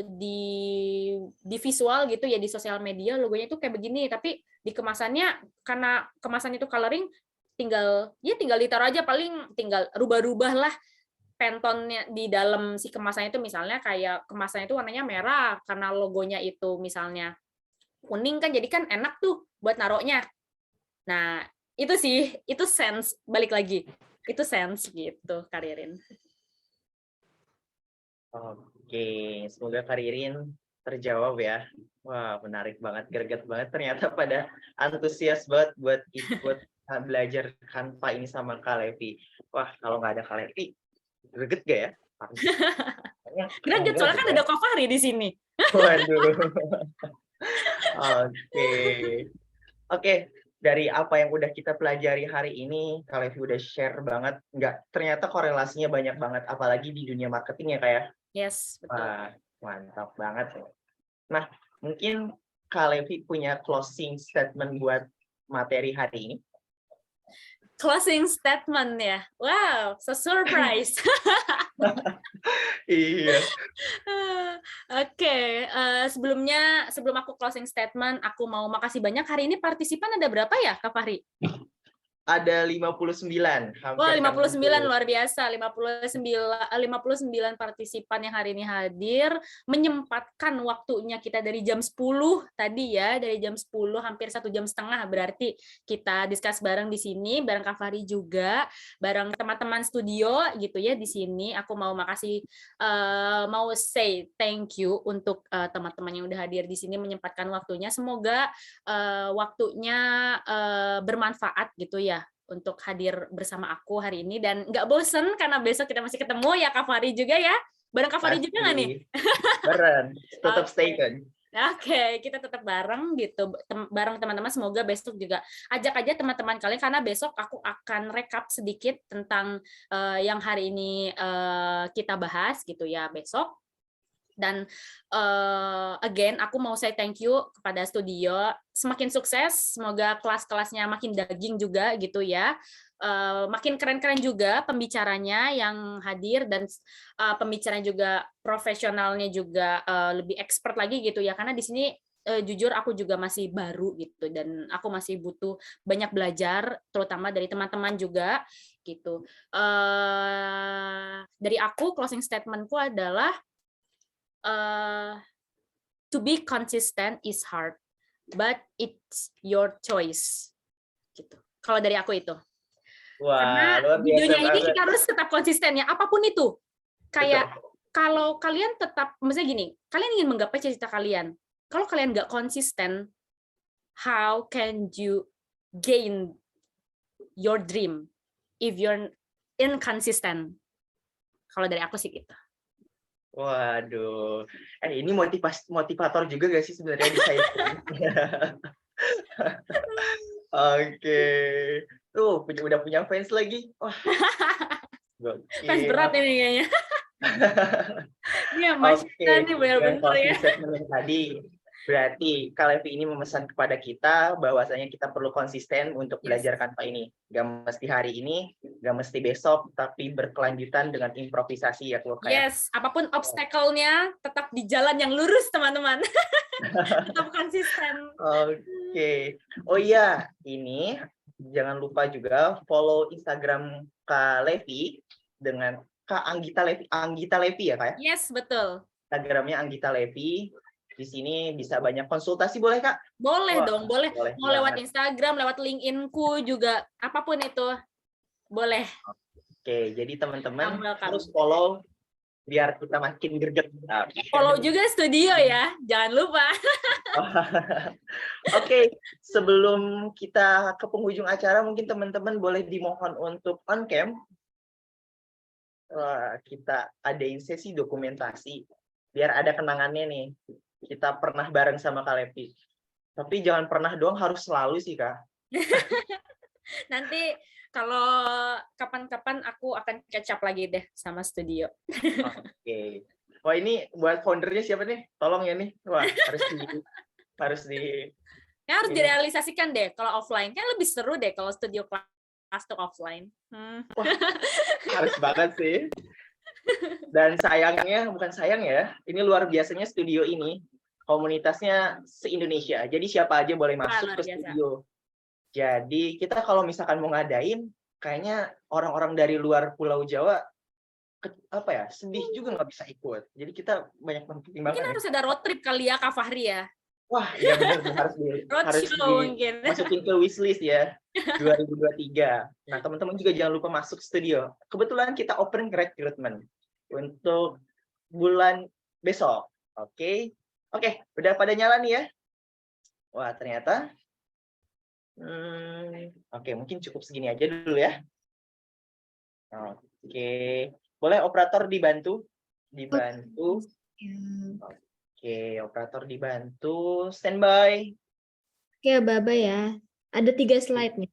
di visual gitu ya, di sosial media logonya itu kayak begini, tapi di kemasannya karena kemasannya itu coloring, tinggal ditaruh aja, paling tinggal rubah-rubah lah pentonnya di dalam si kemasannya itu, misalnya kayak kemasannya itu warnanya merah karena logonya itu misalnya kuning kan, jadi kan enak tuh buat naruhnya. Nah, itu sih, itu sense, balik lagi. Itu sense gitu, Kak Ririn. Oke, semoga Kak Ririn terjawab ya. Wah, menarik banget, greget banget. Ternyata pada antusias banget buat ikut belajar Canva ini sama Kak Levi. Wah, kalau nggak ada Kak Levi, greget gak ya? Greget, soalnya kan ada Kak Fahri di sini. Waduh. Oke. Dari apa yang udah kita pelajari hari ini, Kak Levi udah share banget. Ternyata korelasinya banyak banget, apalagi di dunia marketing ya, Kak ya? Yes, betul. Wah, mantap banget. Nah, mungkin Kak Levi punya closing statement buat materi hari ini. Closing statement ya. Wow, so surprise. Iya. Oke, sebelum aku closing statement, aku mau makasih banyak. Hari ini partisipan ada berapa ya, Kak Fahri? Ada 59. Wah, 59 luar biasa. 59 partisipan yang hari ini hadir, menyempatkan waktunya kita dari jam 10 tadi ya, dari jam 10 hampir 1,5 jam, berarti kita discuss bareng di sini, bareng Kak Fahri juga, bareng teman-teman studio gitu ya di sini. Aku mau makasih, mau say thank you untuk teman-teman yang udah hadir di sini, menyempatkan waktunya. Semoga waktunya bermanfaat gitu ya, untuk hadir bersama aku hari ini, dan nggak bosen karena besok kita masih ketemu ya, Kak Fahri juga ya. Bareng Kak Fahri juga nggak nih? Bareng, tetap stay tune. Oke, kita tetap bareng gitu, bareng teman-teman. Semoga besok juga ajak aja teman-teman kalian, karena besok aku akan recap sedikit tentang yang hari ini kita bahas gitu ya besok. Dan again, aku mau say thank you kepada studio. Semakin sukses, semoga kelas-kelasnya makin daging juga gitu ya. Makin keren-keren juga pembicaranya yang hadir, dan pembicaranya juga profesionalnya juga lebih expert lagi gitu ya. Karena di sini jujur aku juga masih baru gitu, dan aku masih butuh banyak belajar, terutama dari teman-teman juga gitu. Dari aku, closing statementku adalah to be consistent is hard, but it's your choice. Gitu. Kalau dari aku itu. Wah, karena di dunia ini kita harus tetap konsisten ya, apapun itu. Kayak kalau kalian tetap, misalnya gini, kalian ingin menggapai cita-cita kalian. Kalau kalian nggak konsisten, how can you gain your dream if you're inconsistent? Kalau dari aku sih gitu. Waduh, ini motivator juga gak sih sebenarnya di saya? Oke, tuh udah punya fans lagi. Wah, fans berat ini kayaknya. Iya, Oke, nih benar-benar ya. Tadi berarti Kak Levi ini memesan kepada kita bahwasanya kita perlu konsisten untuk belajar Canva ini. Gak mesti hari ini, gak mesti besok, tapi berkelanjutan dengan improvisasi ya, Kak. Yes, apapun obstacle-nya tetap di jalan yang lurus, teman-teman. Tetap konsisten. Oke. Oh iya, ini jangan lupa juga follow Instagram Kak Levi dengan Kak Anggita Levi ya Kak ya? Yes, betul. Instagramnya Anggita Levi. Di sini bisa banyak konsultasi, boleh Kak? Boleh Wah, dong, boleh. boleh Mau lewat banget. Instagram, lewat LinkedIn-ku juga, apapun itu. Boleh. Oke, jadi teman-teman Welcome. harus follow biar kita makin greget. Follow juga studio ya, jangan lupa. Oke, sebelum kita ke penghujung acara, mungkin teman-teman boleh dimohon untuk on cam. Kita adain sesi dokumentasi, biar ada kenangannya nih. Kita pernah bareng sama Kak Levi. Tapi jangan pernah doang, harus selalu sih Kak. Nanti kalau kapan-kapan aku akan catch up lagi deh sama studio. Oke. Wah, ini buat foundernya siapa nih? Tolong ya nih. Wah, harus di Ya, harus ini. direalisasikan deh kalau offline. Kan lebih seru deh kalau studio kelas tuh offline. Harus banget sih. Dan sayangnya, bukan sayang ya, ini luar biasanya studio ini, komunitasnya se-Indonesia. Jadi siapa aja boleh masuk luar ke biasa. studio. Jadi kita kalau misalkan mau ngadain, kayaknya orang-orang dari luar Pulau Jawa, sedih juga nggak bisa ikut. Jadi kita banyak Mungkin pertimbangan. harus ada road trip kali ya, Kak Fahri ya. Wah, ya benar harus Mungkin. masukin ke wishlist ya 2023. Nah, teman-teman juga jangan lupa masuk studio. Kebetulan kita open recruitment untuk bulan besok. Oke, udah pada nyala nih ya. Wah, ternyata. Oke, mungkin cukup segini aja dulu ya. Oke, boleh operator dibantu? Oke, operator dibantu. Standby. Oke, Baba ya. Ada 3 slide nih.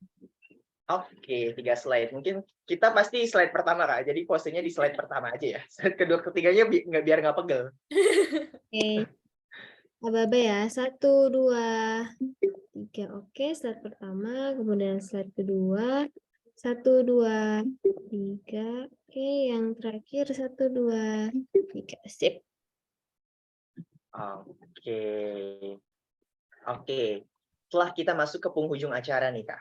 Oke, 3 slide. Mungkin kita pasti slide pertama, Kak. Jadi posenya di slide pertama aja ya. Slide kedua, ketiganya biar nggak pegel. Oke. Baba ya. 1, 2, 3. Oke, slide pertama. Kemudian slide kedua. 1, 2, 3. Oke, yang terakhir 1, 2, 3. Sip. Oke. Setelah kita masuk ke penghujung acara nih, Kak.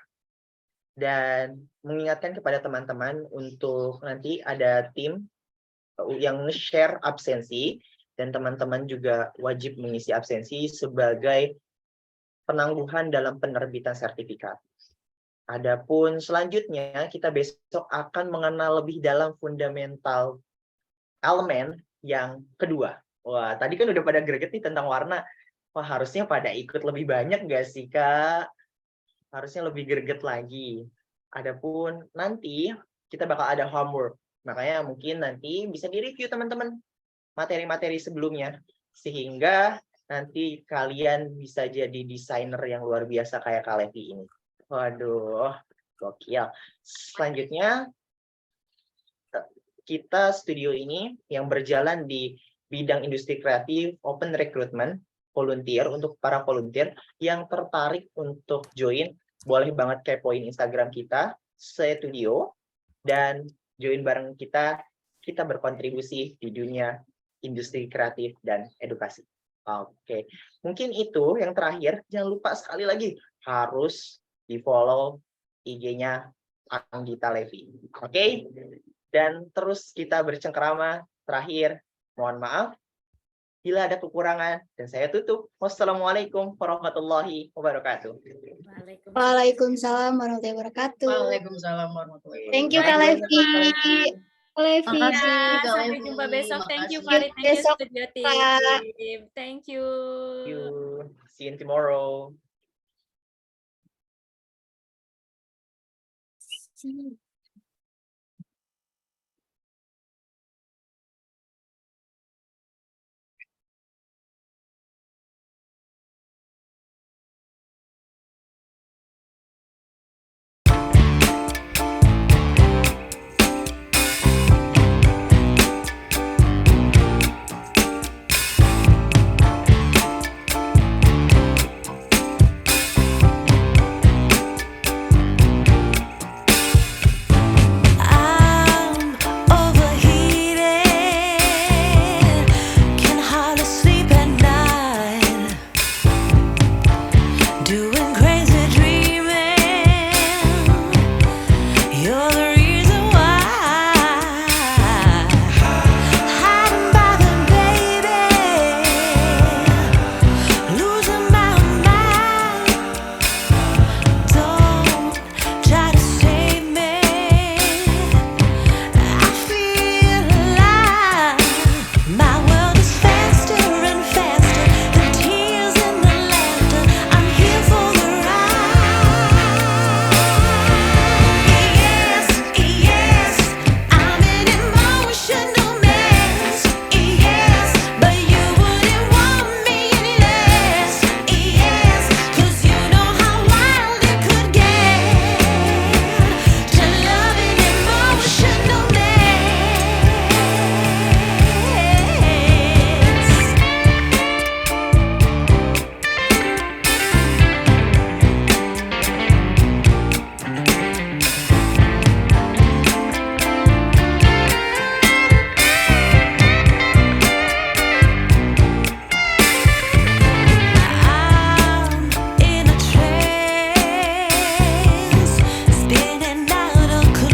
Dan mengingatkan kepada teman-teman untuk nanti ada tim yang nge-share absensi, dan teman-teman juga wajib mengisi absensi sebagai penangguhan dalam penerbitan sertifikat. Adapun selanjutnya, kita besok akan mengenal lebih dalam fundamental elemen yang kedua. Wah, tadi kan udah pada greget nih tentang warna. Wah, harusnya pada ikut lebih banyak nggak sih, Kak? Harusnya lebih greget lagi. Adapun nanti kita bakal ada homework. Makanya mungkin nanti bisa di-review teman-teman materi-materi sebelumnya. Sehingga nanti kalian bisa jadi desainer yang luar biasa kayak Kak Levi ini. Waduh, gokil. Selanjutnya, kita studio ini yang berjalan di bidang industri kreatif, open recruitment, volunteer, untuk para volunteer yang tertarik untuk join, boleh banget kepoin Instagram kita, Studio, dan join bareng kita berkontribusi di dunia industri kreatif dan edukasi. Oke, mungkin itu yang terakhir. Jangan lupa sekali lagi, harus di-follow IG-nya Anggita Levi. Oke? Dan terus kita bercengkerama. Terakhir, mohon maaf bila ada kekurangan, dan saya tutup. Wassalamualaikum warahmatullahi wabarakatuh. Waalaikumsalam warahmatullahi wabarakatuh. Waalaikumsalam warahmatullahi wabarakatuh. Thank you, Kak Levi. Levi. Makasih, Kak Sampai Levi. jumpa besok. Thank you, Makasih. Farid. Thank you, Besok, studio Kak. team. Thank you. See you. See you tomorrow.